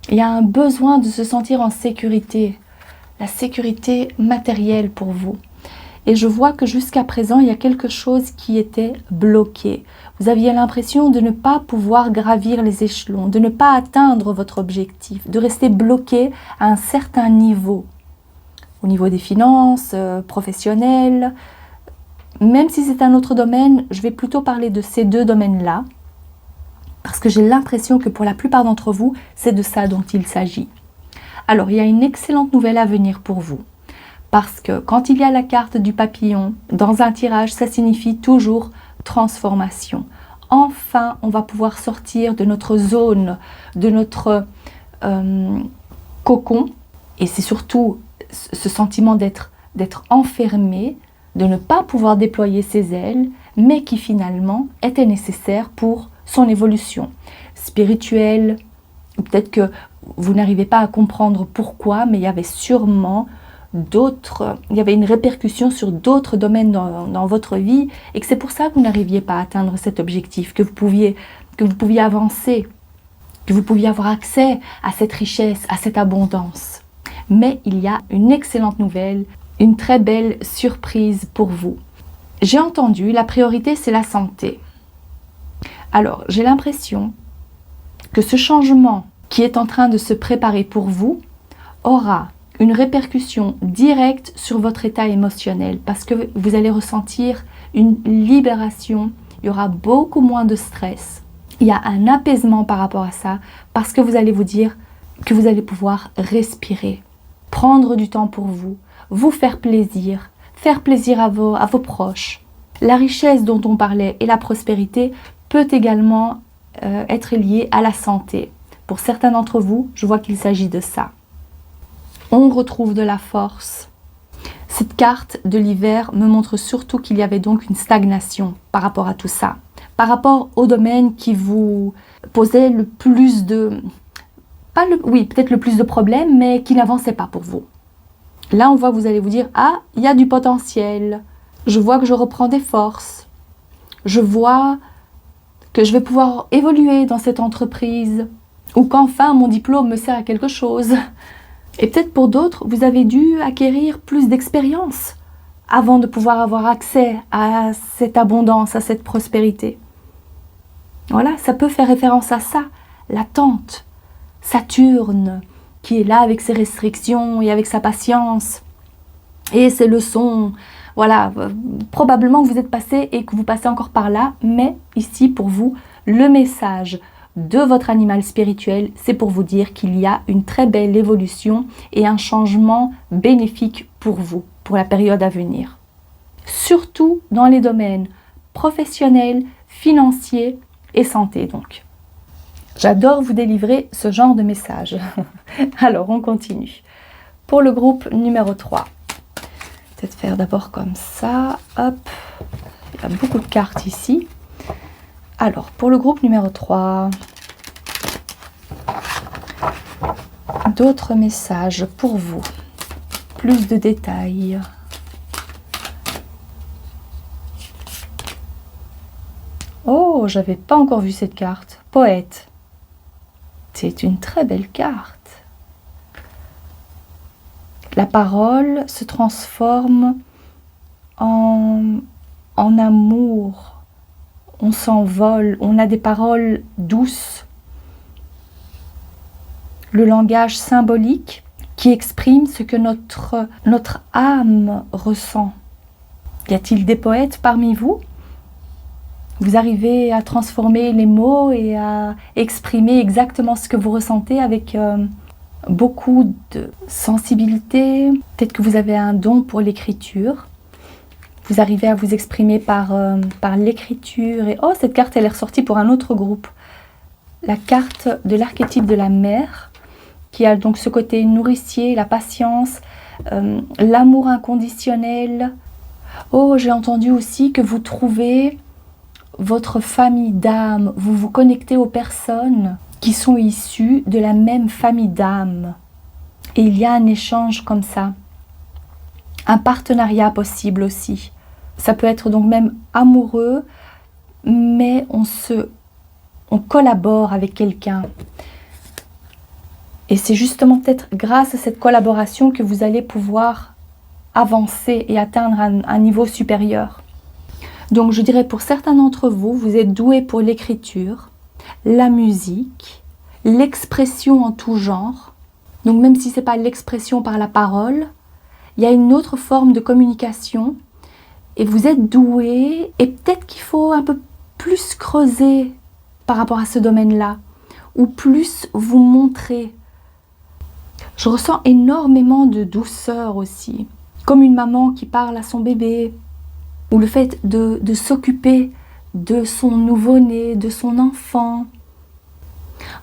Il y a un besoin de se sentir en sécurité. La sécurité matérielle pour vous. Et je vois que jusqu'à présent, il y a quelque chose qui était bloqué. Vous aviez l'impression de ne pas pouvoir gravir les échelons, de ne pas atteindre votre objectif, de rester bloqué à un certain niveau. Au niveau des finances, professionnelles. Même si c'est un autre domaine, je vais plutôt parler de ces 2 domaines-là. Parce que j'ai l'impression que pour la plupart d'entre vous, c'est de ça dont il s'agit. Alors, il y a une excellente nouvelle à venir pour vous. Parce que quand il y a la carte du papillon, dans un tirage, ça signifie toujours transformation. Enfin, on va pouvoir sortir de notre zone, de notre cocon. Et c'est surtout ce sentiment d'être enfermé, de ne pas pouvoir déployer ses ailes, mais qui finalement était nécessaire pour son évolution spirituelle. Peut-être que vous n'arrivez pas à comprendre pourquoi, mais il y avait sûrement il y avait une répercussion sur d'autres domaines dans votre vie et que c'est pour ça que vous n'arriviez pas à atteindre cet objectif, que vous pouviez avancer, que vous pouviez avoir accès à cette richesse, à cette abondance. Mais il y a une excellente nouvelle, une très belle surprise pour vous. J'ai entendu, la priorité c'est la santé. Alors, j'ai l'impression que ce changement qui est en train de se préparer pour vous aura une répercussion directe sur votre état émotionnel parce que vous allez ressentir une libération, il y aura beaucoup moins de stress. Il y a un apaisement par rapport à ça parce que vous allez vous dire que vous allez pouvoir respirer, prendre du temps pour vous, vous faire plaisir, faire plaisir à vos proches. La richesse dont on parlait et la prospérité peut également être liée à la santé. Pour certains d'entre vous, je vois qu'il s'agit de ça. On retrouve de la force. Cette carte de l'hiver me montre surtout qu'il y avait donc une stagnation par rapport à tout ça. Par rapport au domaine qui vous posait le plus de... peut-être le plus de problèmes, mais qui n'avançait pas pour vous. Là, on voit que vous allez vous dire, ah, il y a du potentiel. Je vois que je reprends des forces. Je vois que je vais pouvoir évoluer dans cette entreprise. Ou qu'enfin, mon diplôme me sert à quelque chose. Et peut-être pour d'autres, vous avez dû acquérir plus d'expérience avant de pouvoir avoir accès à cette abondance, à cette prospérité. Voilà, ça peut faire référence à ça, l'attente. Saturne, qui est là avec ses restrictions et avec sa patience et ses leçons. Voilà, probablement que vous êtes passé et que vous passez encore par là, mais ici pour vous, le message de votre animal spirituel, c'est pour vous dire qu'il y a une très belle évolution et un changement bénéfique pour vous, pour la période à venir. Surtout dans les domaines professionnels, financiers et santé donc. J'adore vous délivrer ce genre de message. Alors, on continue. Pour le groupe numéro 3. Peut-être faire d'abord comme ça. Hop. Il y a beaucoup de cartes ici. Alors, pour le groupe numéro 3. D'autres messages pour vous. Plus de détails. Oh, j'avais pas encore vu cette carte. Poète. C'est une très belle carte. La parole se transforme en amour. On s'envole, on a des paroles douces. Le langage symbolique qui exprime ce que notre âme ressent. Y a-t-il des poètes parmi vous ? Vous arrivez à transformer les mots et à exprimer exactement ce que vous ressentez avec beaucoup de sensibilité. Peut-être que vous avez un don pour l'écriture. Vous arrivez à vous exprimer par l'écriture. Et oh, cette carte, elle est ressortie pour un autre groupe. La carte de l'archétype de la mère, qui a donc ce côté nourricier, la patience, l'amour inconditionnel. Oh, j'ai entendu aussi que vous trouvez votre famille d'âme, vous vous connectez aux personnes qui sont issues de la même famille d'âme. Et il y a un échange comme ça. Un partenariat possible aussi. Ça peut être donc même amoureux, mais on collabore avec quelqu'un. Et c'est justement peut-être grâce à cette collaboration que vous allez pouvoir avancer et atteindre un niveau supérieur. Donc je dirais pour certains d'entre vous, vous êtes doués pour l'écriture, la musique, l'expression en tout genre. Donc même si ce n'est pas l'expression par la parole, il y a une autre forme de communication et vous êtes doués et peut-être qu'il faut un peu plus creuser par rapport à ce domaine-là ou plus vous montrer. Je ressens énormément de douceur aussi, comme une maman qui parle à son bébé, ou le fait de s'occuper de son nouveau-né, de son enfant.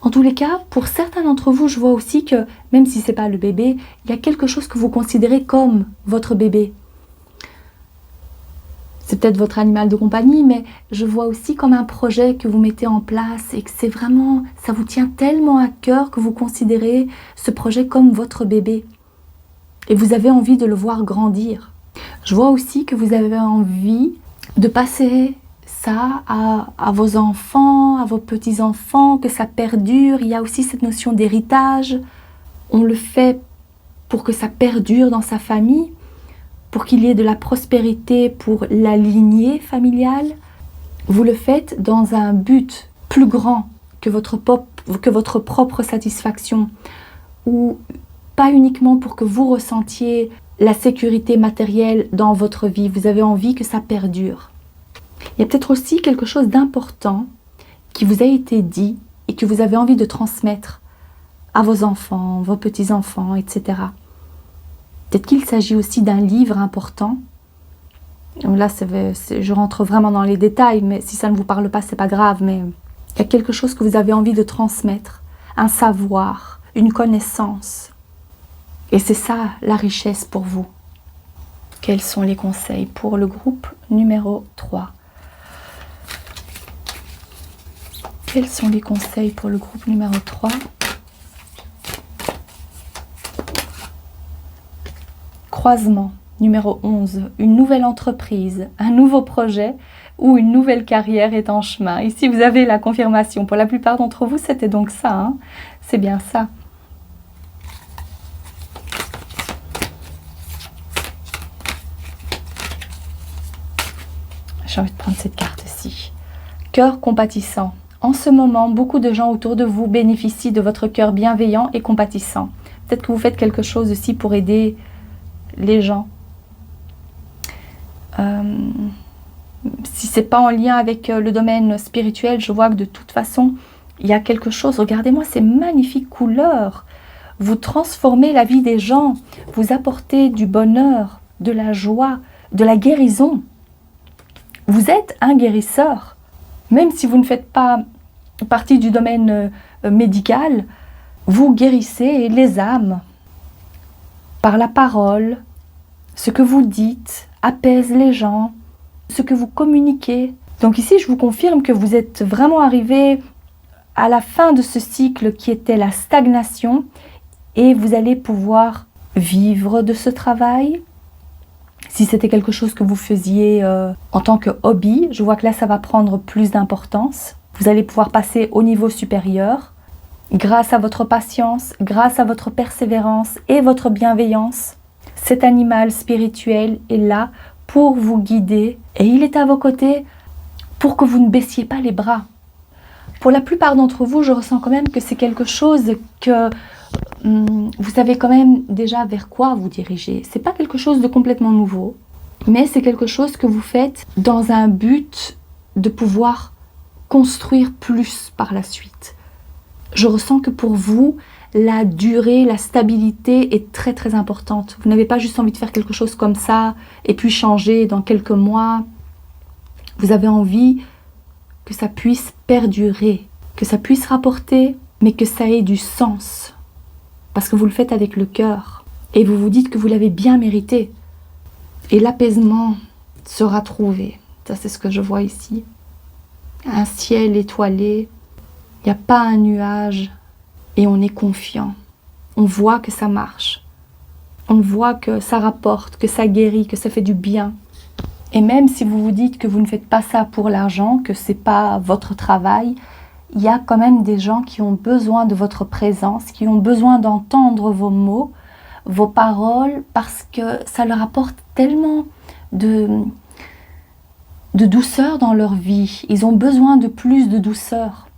En tous les cas, pour certains d'entre vous, je vois aussi que, même si ce n'est pas le bébé, il y a quelque chose que vous considérez comme votre bébé. C'est peut-être votre animal de compagnie, mais je vois aussi comme un projet que vous mettez en place et que c'est vraiment, ça vous tient tellement à cœur que vous considérez ce projet comme votre bébé. Et vous avez envie de le voir grandir. Je vois aussi que vous avez envie de passer ça à vos enfants, à vos petits-enfants, que ça perdure. Il y a aussi cette notion d'héritage. On le fait pour que ça perdure dans sa famille, pour qu'il y ait de la prospérité pour la lignée familiale. Vous le faites dans un but plus grand que votre propre satisfaction, ou pas uniquement pour que vous ressentiez la sécurité matérielle dans votre vie. Vous avez envie que ça perdure. Il y a peut-être aussi quelque chose d'important qui vous a été dit et que vous avez envie de transmettre à vos enfants, vos petits-enfants, etc. Peut-être qu'il s'agit aussi d'un livre important Là, je rentre vraiment dans les détails, mais si ça ne vous parle pas, c'est pas grave. Mais il y a quelque chose que vous avez envie de transmettre, un savoir, une connaissance. Et c'est ça la richesse pour vous. Quels sont les conseils pour le groupe numéro 3? Quels sont les conseils pour le groupe numéro 3? Croisement numéro 11. Une nouvelle entreprise, un nouveau projet ou une nouvelle carrière est en chemin. Ici, vous avez la confirmation. Pour la plupart d'entre vous, c'était donc ça. Hein? C'est bien ça. J'ai envie de prendre cette carte-ci. Cœur compatissant. En ce moment, beaucoup de gens autour de vous bénéficient de votre cœur bienveillant et compatissant. Peut-être que vous faites quelque chose aussi pour aider les gens. Si ce n'est pas en lien avec le domaine spirituel, je vois que de toute façon, il y a quelque chose. Regardez-moi ces magnifiques couleurs. Vous transformez la vie des gens. Vous apportez du bonheur, de la joie, de la guérison. Vous êtes un guérisseur. Même si vous ne faites pas partie du domaine médical, vous guérissez les âmes par la parole. Ce que vous dites apaise les gens, ce que vous communiquez. Donc ici, je vous confirme que vous êtes vraiment arrivé à la fin de ce cycle qui était la stagnation et vous allez pouvoir vivre de ce travail. Si c'était quelque chose que vous faisiez en tant que hobby, je vois que là, ça va prendre plus d'importance. Vous allez pouvoir passer au niveau supérieur grâce à votre patience, grâce à votre persévérance et votre bienveillance. Cet animal spirituel est là pour vous guider et il est à vos côtés pour que vous ne baissiez pas les bras. Pour la plupart d'entre vous, je ressens quand même que c'est quelque chose que vous savez quand même déjà vers quoi vous dirigez. C'est pas quelque chose de complètement nouveau, mais c'est quelque chose que vous faites dans un but de pouvoir construire plus par la suite. Je ressens que pour vous, la durée, la stabilité est très très importante. Vous n'avez pas juste envie de faire quelque chose comme ça et puis changer dans quelques mois. Vous avez envie que ça puisse perdurer, que ça puisse rapporter, mais que ça ait du sens. Parce que vous le faites avec le cœur et vous vous dites que vous l'avez bien mérité. Et l'apaisement sera trouvé. Ça, c'est ce que je vois ici. Un ciel étoilé, il n'y a pas un nuage. Et on est confiant. On voit que ça marche. On voit que ça rapporte, que ça guérit, que ça fait du bien. Et même si vous vous dites que vous ne faites pas ça pour l'argent, que ce n'est pas votre travail, il y a quand même des gens qui ont besoin de votre présence, qui ont besoin d'entendre vos mots, vos paroles, parce que ça leur apporte tellement de douceur dans leur vie. Ils ont besoin de plus de douceur.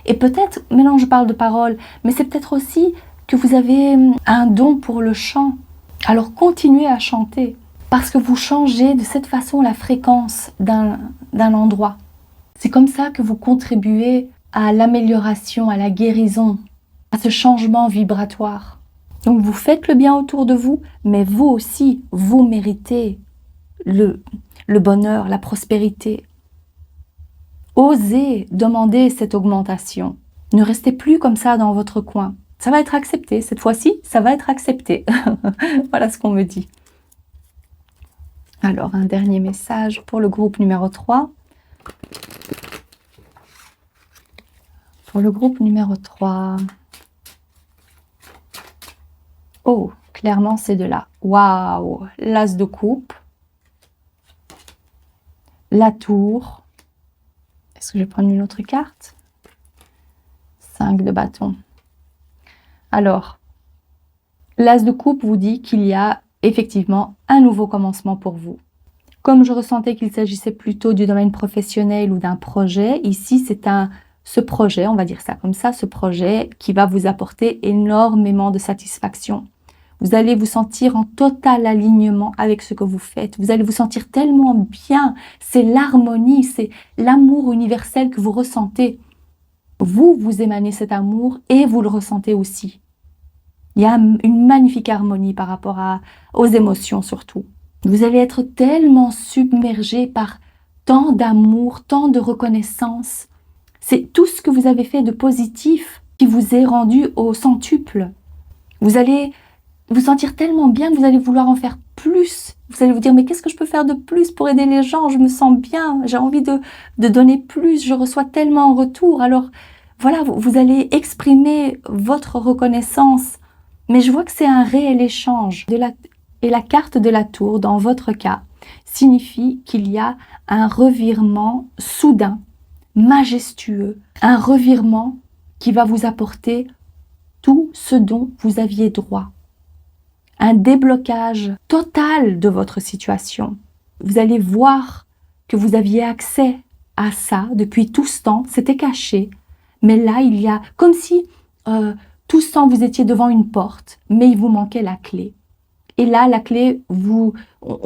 Et peut-être, maintenant je parle de paroles, mais c'est peut-être aussi que vous avez un don pour le chant. Alors continuez à chanter, parce que vous changez de cette façon la fréquence d'un endroit. C'est comme ça que vous contribuez à l'amélioration, à la guérison, à ce changement vibratoire. Donc vous faites le bien autour de vous, mais vous aussi, vous méritez le bonheur, la prospérité. Osez demander cette augmentation. Ne restez plus comme ça dans votre coin. Ça va être accepté. Cette fois-ci, ça va être accepté. Voilà ce qu'on me dit. Alors, un dernier message pour le groupe numéro 3. Pour le groupe numéro 3. Oh, clairement, c'est de là. Waouh! L'as de coupe. La tour. Est-ce que je vais prendre une autre carte? 5 de bâton. Alors, l'as de coupe vous dit qu'il y a effectivement un nouveau commencement pour vous. Comme je ressentais qu'il s'agissait plutôt du domaine professionnel ou d'un projet, ici c'est ce projet, on va dire ça comme ça, ce projet qui va vous apporter énormément de satisfaction. Vous allez vous sentir en total alignement avec ce que vous faites. Vous allez vous sentir tellement bien. C'est l'harmonie, c'est l'amour universel que vous ressentez. Vous émanez cet amour et vous le ressentez aussi. Il y a une magnifique harmonie par rapport aux émotions surtout. Vous allez être tellement submergé par tant d'amour, tant de reconnaissance. C'est tout ce que vous avez fait de positif qui vous est rendu au centuple. Vous allez vous sentir tellement bien que vous allez vouloir en faire plus. Vous allez vous dire, mais qu'est-ce que je peux faire de plus pour aider les gens? Je me sens bien, j'ai envie de donner plus, je reçois tellement en retour. Alors voilà, vous allez exprimer votre reconnaissance. Mais je vois que c'est un réel échange. Et la carte de la tour, dans votre cas, signifie qu'il y a un revirement soudain, majestueux, un revirement qui va vous apporter tout ce dont vous aviez droit. Un déblocage total de votre situation. Vous allez voir que vous aviez accès à ça depuis tout ce temps, c'était caché, mais là il y a comme si tout ce temps vous étiez devant une porte, mais il vous manquait la clé. Et là la clé, on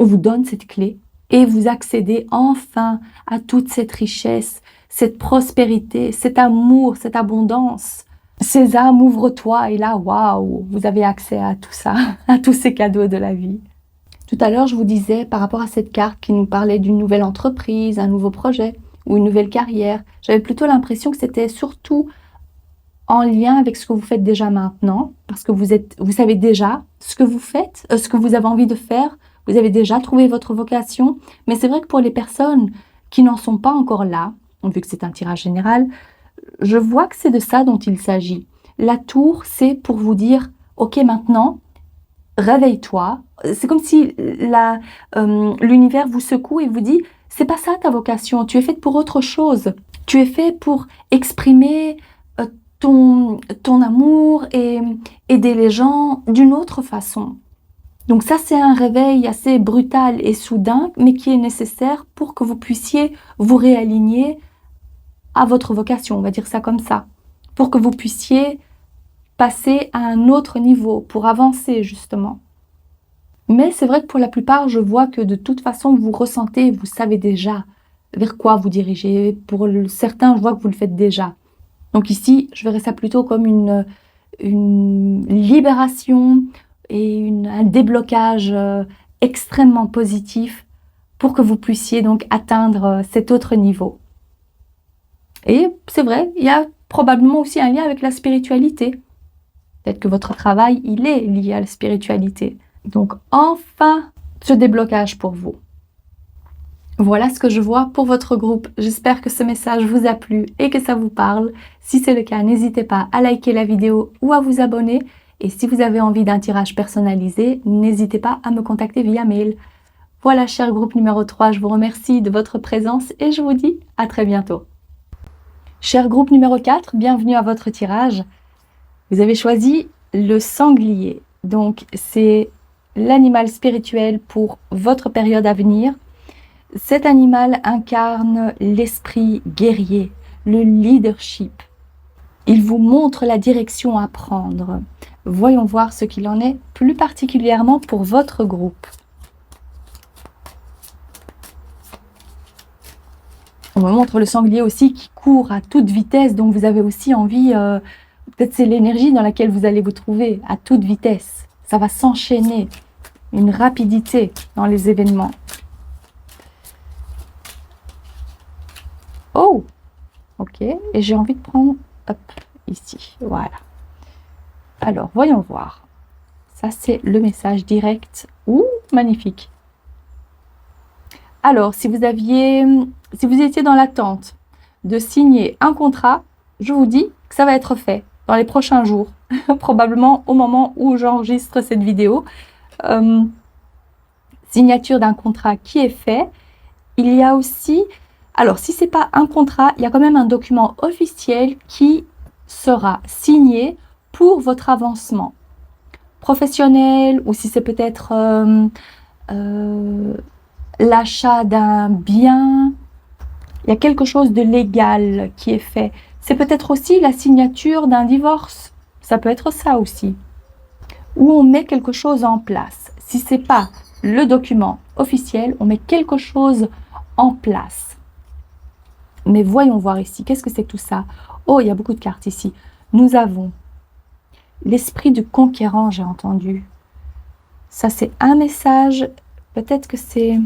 vous donne cette clé et vous accédez enfin à toute cette richesse, cette prospérité, cet amour, cette abondance. Sésame, ouvre-toi, et là, waouh, vous avez accès à tout ça, à tous ces cadeaux de la vie. Tout à l'heure, je vous disais, par rapport à cette carte qui nous parlait d'une nouvelle entreprise, un nouveau projet ou une nouvelle carrière, j'avais plutôt l'impression que c'était surtout en lien avec ce que vous faites déjà maintenant, parce que vous savez déjà ce que vous faites, ce que vous avez envie de faire, vous avez déjà trouvé votre vocation, mais c'est vrai que pour les personnes qui n'en sont pas encore là, vu que c'est un tirage général, je vois que c'est de ça dont il s'agit. La tour, c'est pour vous dire, ok, maintenant, réveille-toi. C'est comme si l'univers vous secoue et vous dit, c'est pas ça ta vocation, tu es faite pour autre chose. Tu es fait pour exprimer ton amour et aider les gens d'une autre façon. Donc ça, c'est un réveil assez brutal et soudain, mais qui est nécessaire pour que vous puissiez vous réaligner à votre vocation, on va dire ça comme ça, pour que vous puissiez passer à un autre niveau, pour avancer justement. Mais c'est vrai que pour la plupart, je vois que de toute façon, vous ressentez, vous savez déjà vers quoi vous dirigez. Pour certains, je vois que vous le faites déjà. Donc ici, je verrais ça plutôt comme une libération et un déblocage extrêmement positif pour que vous puissiez donc atteindre cet autre niveau. Et c'est vrai, il y a probablement aussi un lien avec la spiritualité. Peut-être que votre travail, il est lié à la spiritualité. Donc enfin, ce déblocage pour vous. Voilà ce que je vois pour votre groupe. J'espère que ce message vous a plu et que ça vous parle. Si c'est le cas, n'hésitez pas à liker la vidéo ou à vous abonner. Et si vous avez envie d'un tirage personnalisé, n'hésitez pas à me contacter via mail. Voilà, cher groupe numéro 3, je vous remercie de votre présence et je vous dis à très bientôt. Cher groupe numéro 4, bienvenue à votre tirage. Vous avez choisi le sanglier. Donc, c'est l'animal spirituel pour votre période à venir. Cet animal incarne l'esprit guerrier, le leadership. Il vous montre la direction à prendre. Voyons voir ce qu'il en est plus particulièrement pour votre groupe. On me montre le sanglier aussi qui court à toute vitesse, donc vous avez aussi envie, peut-être c'est l'énergie dans laquelle vous allez vous trouver, à toute vitesse. Ça va s'enchaîner, une rapidité dans les événements. Oh, ok, et j'ai envie de prendre, hop, ici, voilà. Alors, voyons voir. Ça, c'est le message direct. Ouh, magnifique. Alors, si vous étiez dans l'attente de signer un contrat, je vous dis que ça va être fait dans les prochains jours, probablement au moment où j'enregistre cette vidéo. Signature d'un contrat qui est fait. Il y a aussi, alors si ce n'est pas un contrat, il y a quand même un document officiel qui sera signé pour votre avancement professionnel ou si c'est peut-être l'achat d'un bien, il y a quelque chose de légal qui est fait. C'est peut-être aussi la signature d'un divorce, ça peut être ça aussi. Où on met quelque chose en place. Si ce n'est pas le document officiel, on met quelque chose en place. Mais voyons voir ici, qu'est-ce que c'est tout ça? Oh, il y a beaucoup de cartes ici. Nous avons l'esprit du conquérant, j'ai entendu. Ça, c'est un message Peut-être que c'est...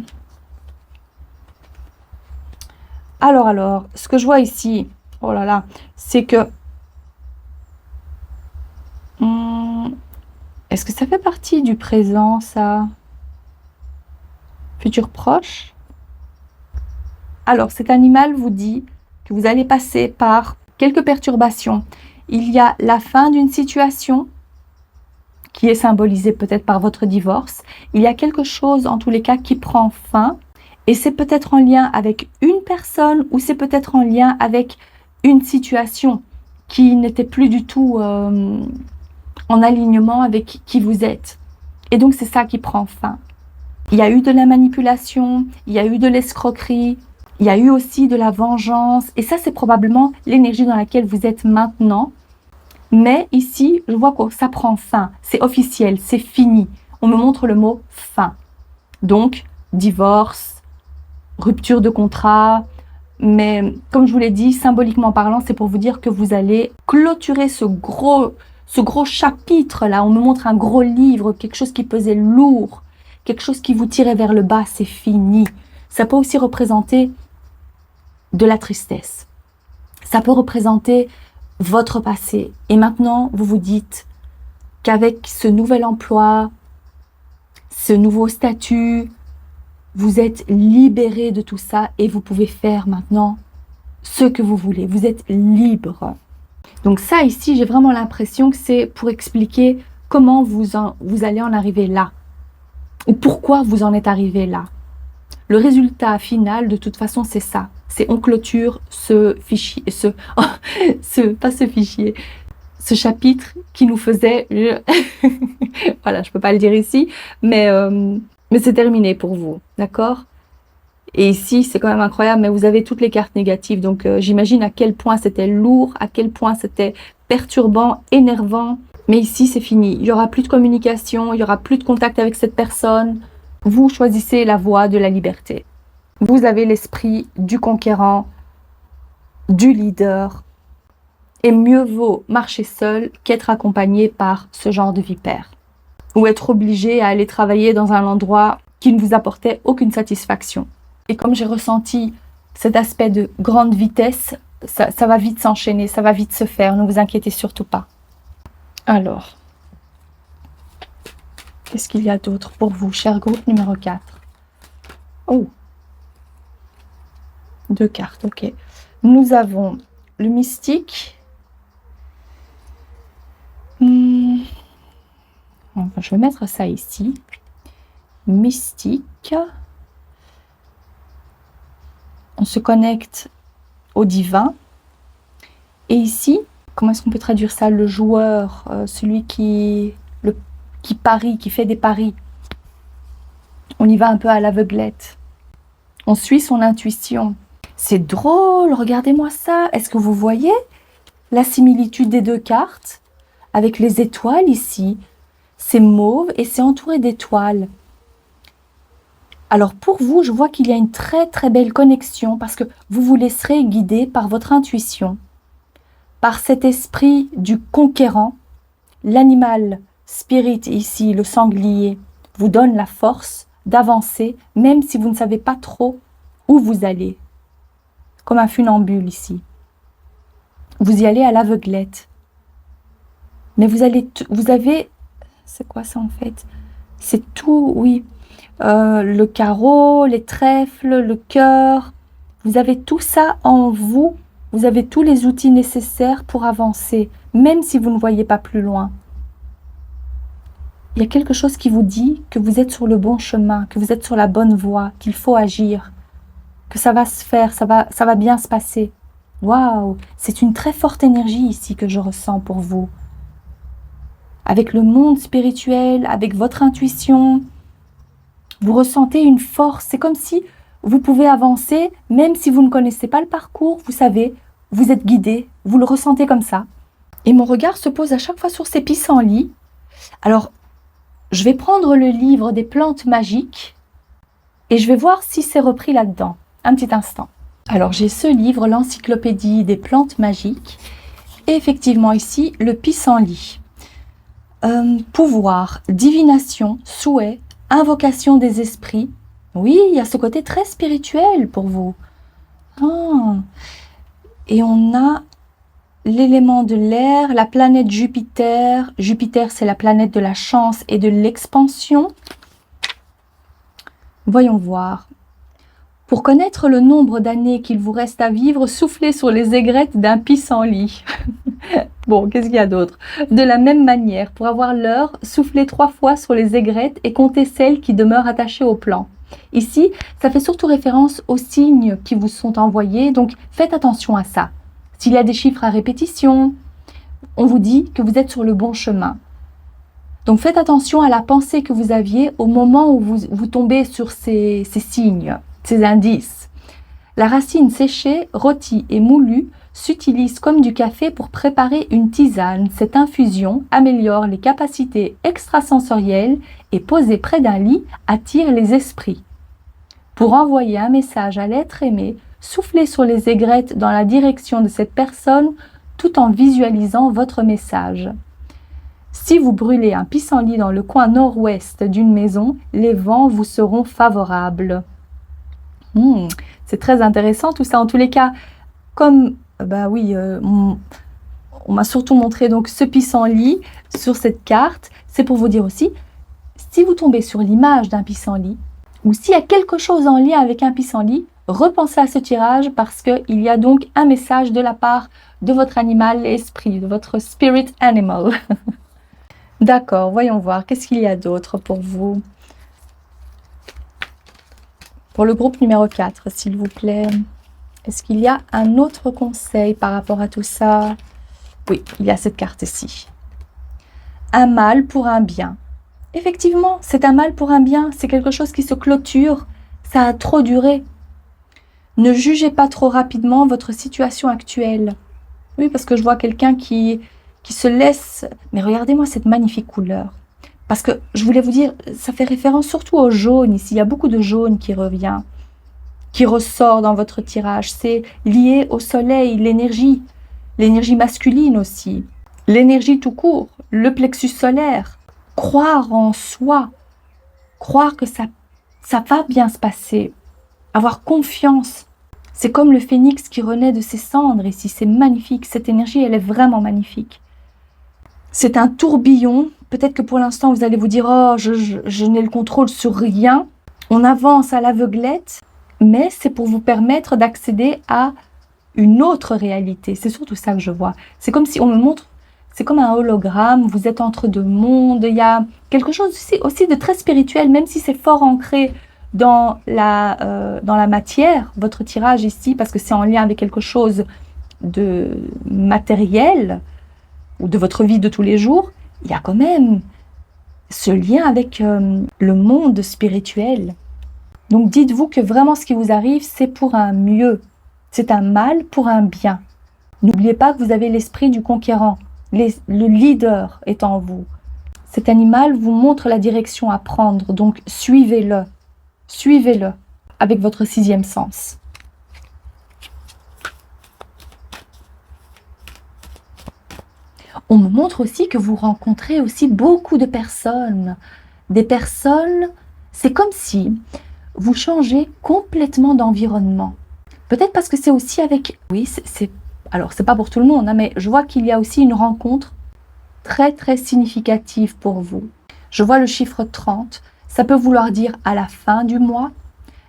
Alors, ce que je vois ici, oh là là, c'est que... est-ce que ça fait partie du présent, ça? Futur proche? Alors, cet animal vous dit que vous allez passer par quelques perturbations. Il y a la fin d'une situation qui est symbolisée peut-être par votre divorce. Il y a quelque chose, en tous les cas, qui prend fin. Et c'est peut-être en lien avec une personne ou c'est peut-être en lien avec une situation qui n'était plus du tout en alignement avec qui vous êtes. Et donc, c'est ça qui prend fin. Il y a eu de la manipulation, il y a eu de l'escroquerie, il y a eu aussi de la vengeance. Et ça, c'est probablement l'énergie dans laquelle vous êtes maintenant. Mais ici, je vois que ça prend fin. C'est officiel, c'est fini. On me montre le mot fin. Donc, divorce, rupture de contrat, mais comme je vous l'ai dit, symboliquement parlant, c'est pour vous dire que vous allez clôturer ce gros chapitre-là. On me montre un gros livre, quelque chose qui pesait lourd, quelque chose qui vous tirait vers le bas, c'est fini. Ça peut aussi représenter de la tristesse. Ça peut représenter votre passé. Et maintenant, vous vous dites qu'avec ce nouvel emploi, ce nouveau statut, vous êtes libéré de tout ça et vous pouvez faire maintenant ce que vous voulez. Vous êtes libre. Donc ça, ici, j'ai vraiment l'impression que c'est pour expliquer comment vous allez en arriver là. Ou pourquoi vous en êtes arrivé là. Le résultat final, de toute façon, c'est ça. C'est on clôture ce fichier, pas ce fichier, ce chapitre qui nous faisait... voilà, je peux pas le dire ici, mais c'est terminé pour vous, d'accord? Et ici, c'est quand même incroyable, mais vous avez toutes les cartes négatives. Donc, j'imagine à quel point c'était lourd, à quel point c'était perturbant, énervant. Mais ici, c'est fini. Il n'y aura plus de communication, il n'y aura plus de contact avec cette personne. Vous choisissez la voie de la liberté. Vous avez l'esprit du conquérant, du leader. Et mieux vaut marcher seul qu'être accompagné par ce genre de vipère. Ou être obligé à aller travailler dans un endroit qui ne vous apportait aucune satisfaction. Et comme j'ai ressenti cet aspect de grande vitesse, ça va vite s'enchaîner, ça va vite se faire, ne vous inquiétez surtout pas. Alors, qu'est-ce qu'il y a d'autre pour vous, cher groupe numéro 4? Oh, 2 cartes, ok. Nous avons le mystique. Enfin, je vais mettre ça ici. Mystique. On se connecte au divin. Et ici, comment est-ce qu'on peut traduire ça? Le joueur, celui qui parie, qui fait des paris. On y va un peu à l'aveuglette. On suit son intuition. C'est drôle, regardez-moi ça. Est-ce que vous voyez la similitude des 2 cartes? Avec les étoiles ici. C'est mauve et c'est entouré d'étoiles. Alors pour vous, je vois qu'il y a une très très belle connexion parce que vous vous laisserez guider par votre intuition, par cet esprit du conquérant. L'animal spirit ici, le sanglier, vous donne la force d'avancer même si vous ne savez pas trop où vous allez. Comme un funambule ici. Vous y allez à l'aveuglette. Mais vous avez... C'est quoi ça en fait? C'est tout, oui. Le carreau, les trèfles, le cœur. Vous avez tout ça en vous. Vous avez tous les outils nécessaires pour avancer, même si vous ne voyez pas plus loin. Il y a quelque chose qui vous dit que vous êtes sur le bon chemin, que vous êtes sur la bonne voie, qu'il faut agir, que ça va se faire, ça va bien se passer. Waouh! C'est une très forte énergie ici que je ressens pour vous. Avec le monde spirituel, avec votre intuition, vous ressentez une force. C'est comme si vous pouvez avancer, même si vous ne connaissez pas le parcours, vous savez, vous êtes guidé, vous le ressentez comme ça. Et mon regard se pose à chaque fois sur ces pissenlits. Alors, je vais prendre le livre des plantes magiques et je vais voir si c'est repris là-dedans. Un petit instant. Alors, j'ai ce livre, l'encyclopédie des plantes magiques. Et effectivement, ici, le pissenlit. Pouvoir, divination, souhait, Invocation des esprits. Oui, il y a ce côté très spirituel pour vous. Ah. Et on a l'élément de l'air, la planète Jupiter. Jupiter, c'est la planète de la chance et de l'expansion. Voyons voir. Pour connaître le nombre d'années qu'il vous reste à vivre, soufflez sur les aigrettes d'un pissenlit. Bon, qu'est-ce qu'il y a d'autre? De la même manière, pour avoir l'heure, soufflez 3 fois sur les aigrettes et comptez celles qui demeurent attachées au plan. Ici, ça fait surtout référence aux signes qui vous sont envoyés, donc faites attention à ça. S'il y a des chiffres à répétition, on vous dit que vous êtes sur le bon chemin. Donc faites attention à la pensée que vous aviez au moment où vous tombez sur ces signes, ces indices. La racine séchée, rôtie et moulue s'utilise comme du café pour préparer une tisane. Cette infusion améliore les capacités extrasensorielles et posée près d'un lit attire les esprits. Pour envoyer un message à l'être aimé, soufflez sur les aigrettes dans la direction de cette personne tout en visualisant votre message. Si vous brûlez un pissenlit dans le coin nord-ouest d'une maison, les vents vous seront favorables. C'est très intéressant tout ça. En tous les cas, comme on m'a surtout montré donc ce pissenlit sur cette carte, c'est pour vous dire aussi, si vous tombez sur l'image d'un pissenlit, ou s'il y a quelque chose en lien avec un pissenlit, repensez à ce tirage parce qu'il y a donc un message de la part de votre animal esprit, de votre spirit animal. D'accord, voyons voir, qu'est-ce qu'il y a d'autre pour vous? Pour le groupe numéro 4, s'il vous plaît. Est-ce qu'il y a un autre conseil par rapport à tout ça? Oui, il y a cette carte-ci. Un mal pour un bien. Effectivement, c'est un mal pour un bien. C'est quelque chose qui se clôture. Ça a trop duré. Ne jugez pas trop rapidement votre situation actuelle. Oui, parce que je vois quelqu'un qui se laisse... Mais regardez-moi cette magnifique couleur. Parce que je voulais vous dire, ça fait référence surtout au jaune ici. Il y a beaucoup de jaune qui revient, qui ressort dans votre tirage. C'est lié au soleil, l'énergie masculine aussi, l'énergie tout court, le plexus solaire. Croire en soi, croire que ça va bien se passer, avoir confiance. C'est comme le phénix qui renaît de ses cendres ici. C'est magnifique, cette énergie, elle est vraiment magnifique. C'est un tourbillon. Peut-être que pour l'instant, vous allez vous dire « Oh, je n'ai le contrôle sur rien ». On avance à l'aveuglette, mais c'est pour vous permettre d'accéder à une autre réalité. C'est surtout ça que je vois. C'est comme si on me montre, c'est comme un hologramme, vous êtes entre deux mondes. Il y a quelque chose aussi de très spirituel, même si c'est fort ancré dans la matière, votre tirage ici, parce que c'est en lien avec quelque chose de matériel ou de votre vie de tous les jours. Il y a quand même ce lien avec le monde spirituel. Donc dites-vous que vraiment ce qui vous arrive, c'est pour un mieux. C'est un mal pour un bien. N'oubliez pas que vous avez l'esprit du conquérant. Le leader est en vous. Cet animal vous montre la direction à prendre, donc suivez-le. Suivez-le avec votre 6e sens. On me montre aussi que vous rencontrez aussi beaucoup de personnes. Des personnes, c'est comme si vous changez complètement d'environnement. Peut-être parce que c'est aussi avec... Oui, alors c'est pas pour tout le monde, hein, mais je vois qu'il y a aussi une rencontre très très significative pour vous. Je vois le chiffre 30. Ça peut vouloir dire à la fin du mois.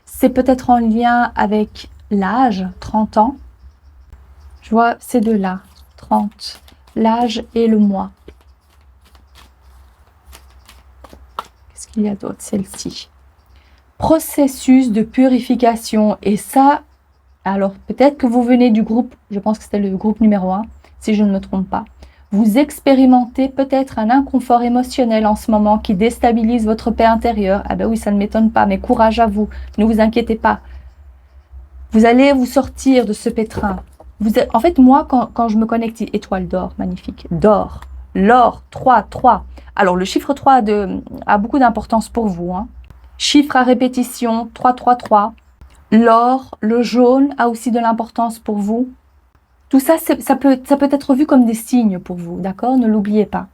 C'est peut-être en lien avec l'âge, 30 ans. Je vois ces deux-là, 30. L'âge et le mois. Qu'est-ce qu'il y a d'autre? Celle-ci. Processus de purification. Et ça, alors peut-être que vous venez du groupe, je pense que c'était le groupe numéro 1, si je ne me trompe pas. Vous expérimentez peut-être un inconfort émotionnel en ce moment qui déstabilise votre paix intérieure. Ah ben oui, ça ne m'étonne pas, mais courage à vous. Ne vous inquiétez pas. Vous allez vous sortir de ce pétrin. En fait, moi, quand je me connecte, étoile d'or, magnifique, d'or, l'or, 3. Alors, le chiffre 3 a beaucoup d'importance pour vous. Hein. Chiffre à répétition, 3. L'or, le jaune a aussi de l'importance pour vous. Tout ça, ça peut être vu comme des signes pour vous, d'accord? Ne l'oubliez pas.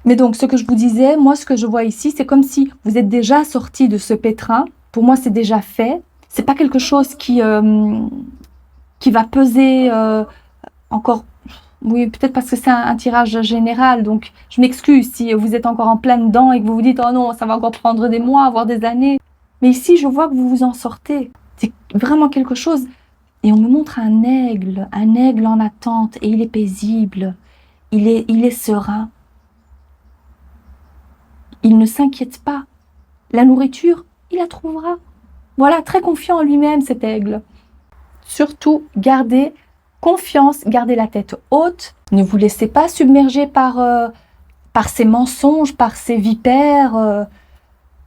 Mais donc, ce que je vous disais, moi, ce que je vois ici, c'est comme si vous êtes déjà sorti de ce pétrin. Pour moi, c'est déjà fait. C'est pas quelque chose qui va peser encore. Oui, peut-être parce que c'est un tirage général. Donc, je m'excuse si vous êtes encore en plein dedans et que vous vous dites, oh non, ça va encore prendre des mois, voire des années. Mais ici, je vois que vous vous en sortez. C'est vraiment quelque chose. Et on me montre un aigle en attente, et il est paisible. Il est serein. Il ne s'inquiète pas. La nourriture, il la trouvera. Voilà, très confiant en lui-même, cet aigle. Surtout, gardez confiance, gardez la tête haute. Ne vous laissez pas submerger par ces mensonges, par ces vipères,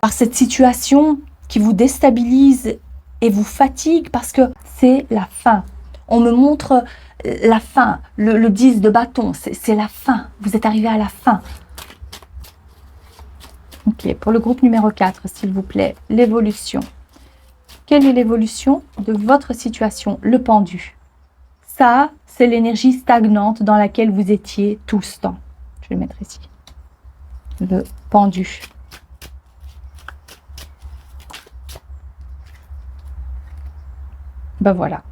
par cette situation qui vous déstabilise et vous fatigue, parce que c'est la fin. On me montre la fin, le 10 de bâton, c'est la fin. Vous êtes arrivé à la fin. Ok, pour le groupe numéro 4, s'il vous plaît, l'évolution. Quelle est l'évolution de votre situation? Le pendu. Ça, c'est l'énergie stagnante dans laquelle vous étiez tout ce temps. Je vais le mettre ici. Le pendu. Ben voilà.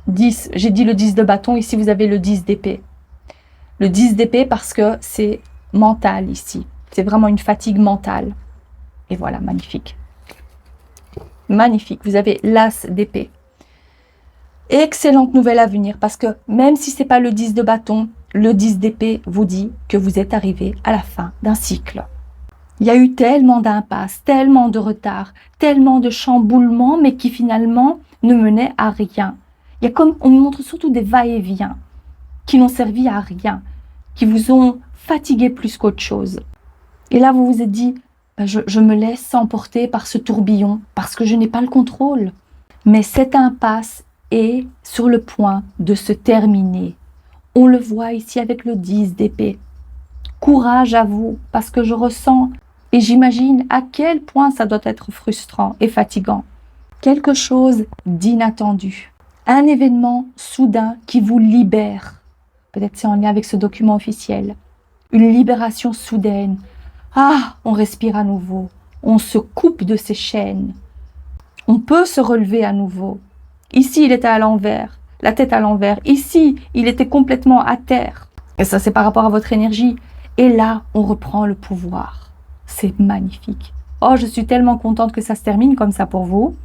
10, j'ai dit le 10 de bâton, ici vous avez le 10 d'épée. Le 10 d'épée parce que c'est mental ici. C'est vraiment une fatigue mentale. Et voilà, magnifique. Magnifique. Vous avez l'as d'épée. Excellente nouvelle à venir, parce que même si ce n'est pas le 10 de bâton, le 10 d'épée vous dit que vous êtes arrivé à la fin d'un cycle. Il y a eu tellement d'impasses, tellement de retards, tellement de chamboulements, mais qui finalement ne menaient à rien. Il y a comme, on nous montre surtout des va-et-vient qui n'ont servi à rien, qui vous ont fatigué plus qu'autre chose. Et là, vous vous êtes dit, je me laisse emporter par ce tourbillon parce que je n'ai pas le contrôle. Mais cette impasse est sur le point de se terminer. On le voit ici avec le 10 d'épée. Courage à vous, parce que je ressens et j'imagine à quel point ça doit être frustrant et fatigant. Quelque chose d'inattendu. Un événement soudain qui vous libère. Peut-être c'est en lien avec ce document officiel. Une libération soudaine. Ah, on respire à nouveau. On se coupe de ses chaînes. On peut se relever à nouveau. Ici, il était à l'envers, la tête à l'envers. Ici, il était complètement à terre. Et ça, c'est par rapport à votre énergie. Et là, on reprend le pouvoir. C'est magnifique. Oh, je suis tellement contente que ça se termine comme ça pour vous.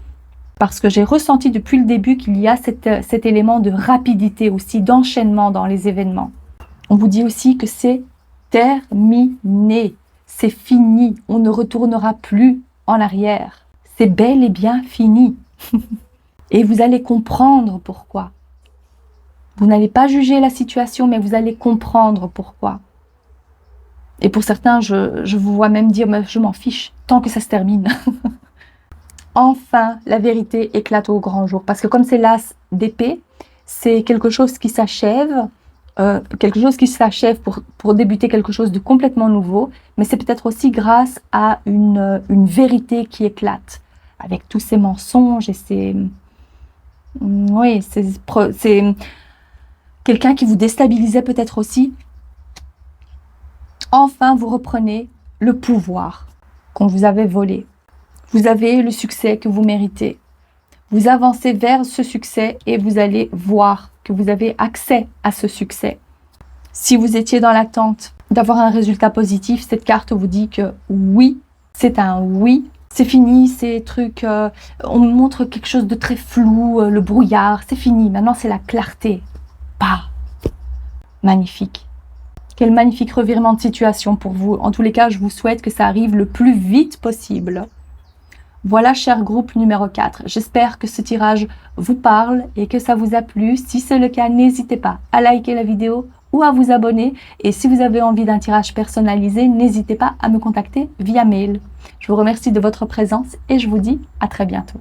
Parce que j'ai ressenti depuis le début qu'il y a cet élément de rapidité aussi, d'enchaînement dans les événements. On vous dit aussi que c'est terminé. C'est fini. On ne retournera plus en arrière. C'est bel et bien fini. Et vous allez comprendre pourquoi. Vous n'allez pas juger la situation, mais vous allez comprendre pourquoi. Et pour certains, je vous vois même dire, mais je m'en fiche, tant que ça se termine. Enfin, la vérité éclate au grand jour. Parce que comme c'est l'as d'épée, c'est quelque chose qui s'achève, pour débuter quelque chose de complètement nouveau, mais c'est peut-être aussi grâce à une vérité qui éclate, avec tous ces mensonges et ces... Oui, c'est quelqu'un qui vous déstabilisait peut-être aussi. Enfin, vous reprenez le pouvoir qu'on vous avait volé. Vous avez le succès que vous méritez. Vous avancez vers ce succès et vous allez voir que vous avez accès à ce succès. Si vous étiez dans l'attente d'avoir un résultat positif, cette carte vous dit que oui, c'est un oui. C'est fini ces trucs, on me montre quelque chose de très flou, le brouillard, c'est fini. Maintenant, c'est la clarté. Bah, magnifique. Quel magnifique revirement de situation pour vous. En tous les cas, je vous souhaite que ça arrive le plus vite possible. Voilà, cher groupe numéro 4. J'espère que ce tirage vous parle et que ça vous a plu. Si c'est le cas, n'hésitez pas à liker la vidéo ou à vous abonner. Et si vous avez envie d'un tirage personnalisé, n'hésitez pas à me contacter via mail. Je vous remercie de votre présence et je vous dis à très bientôt.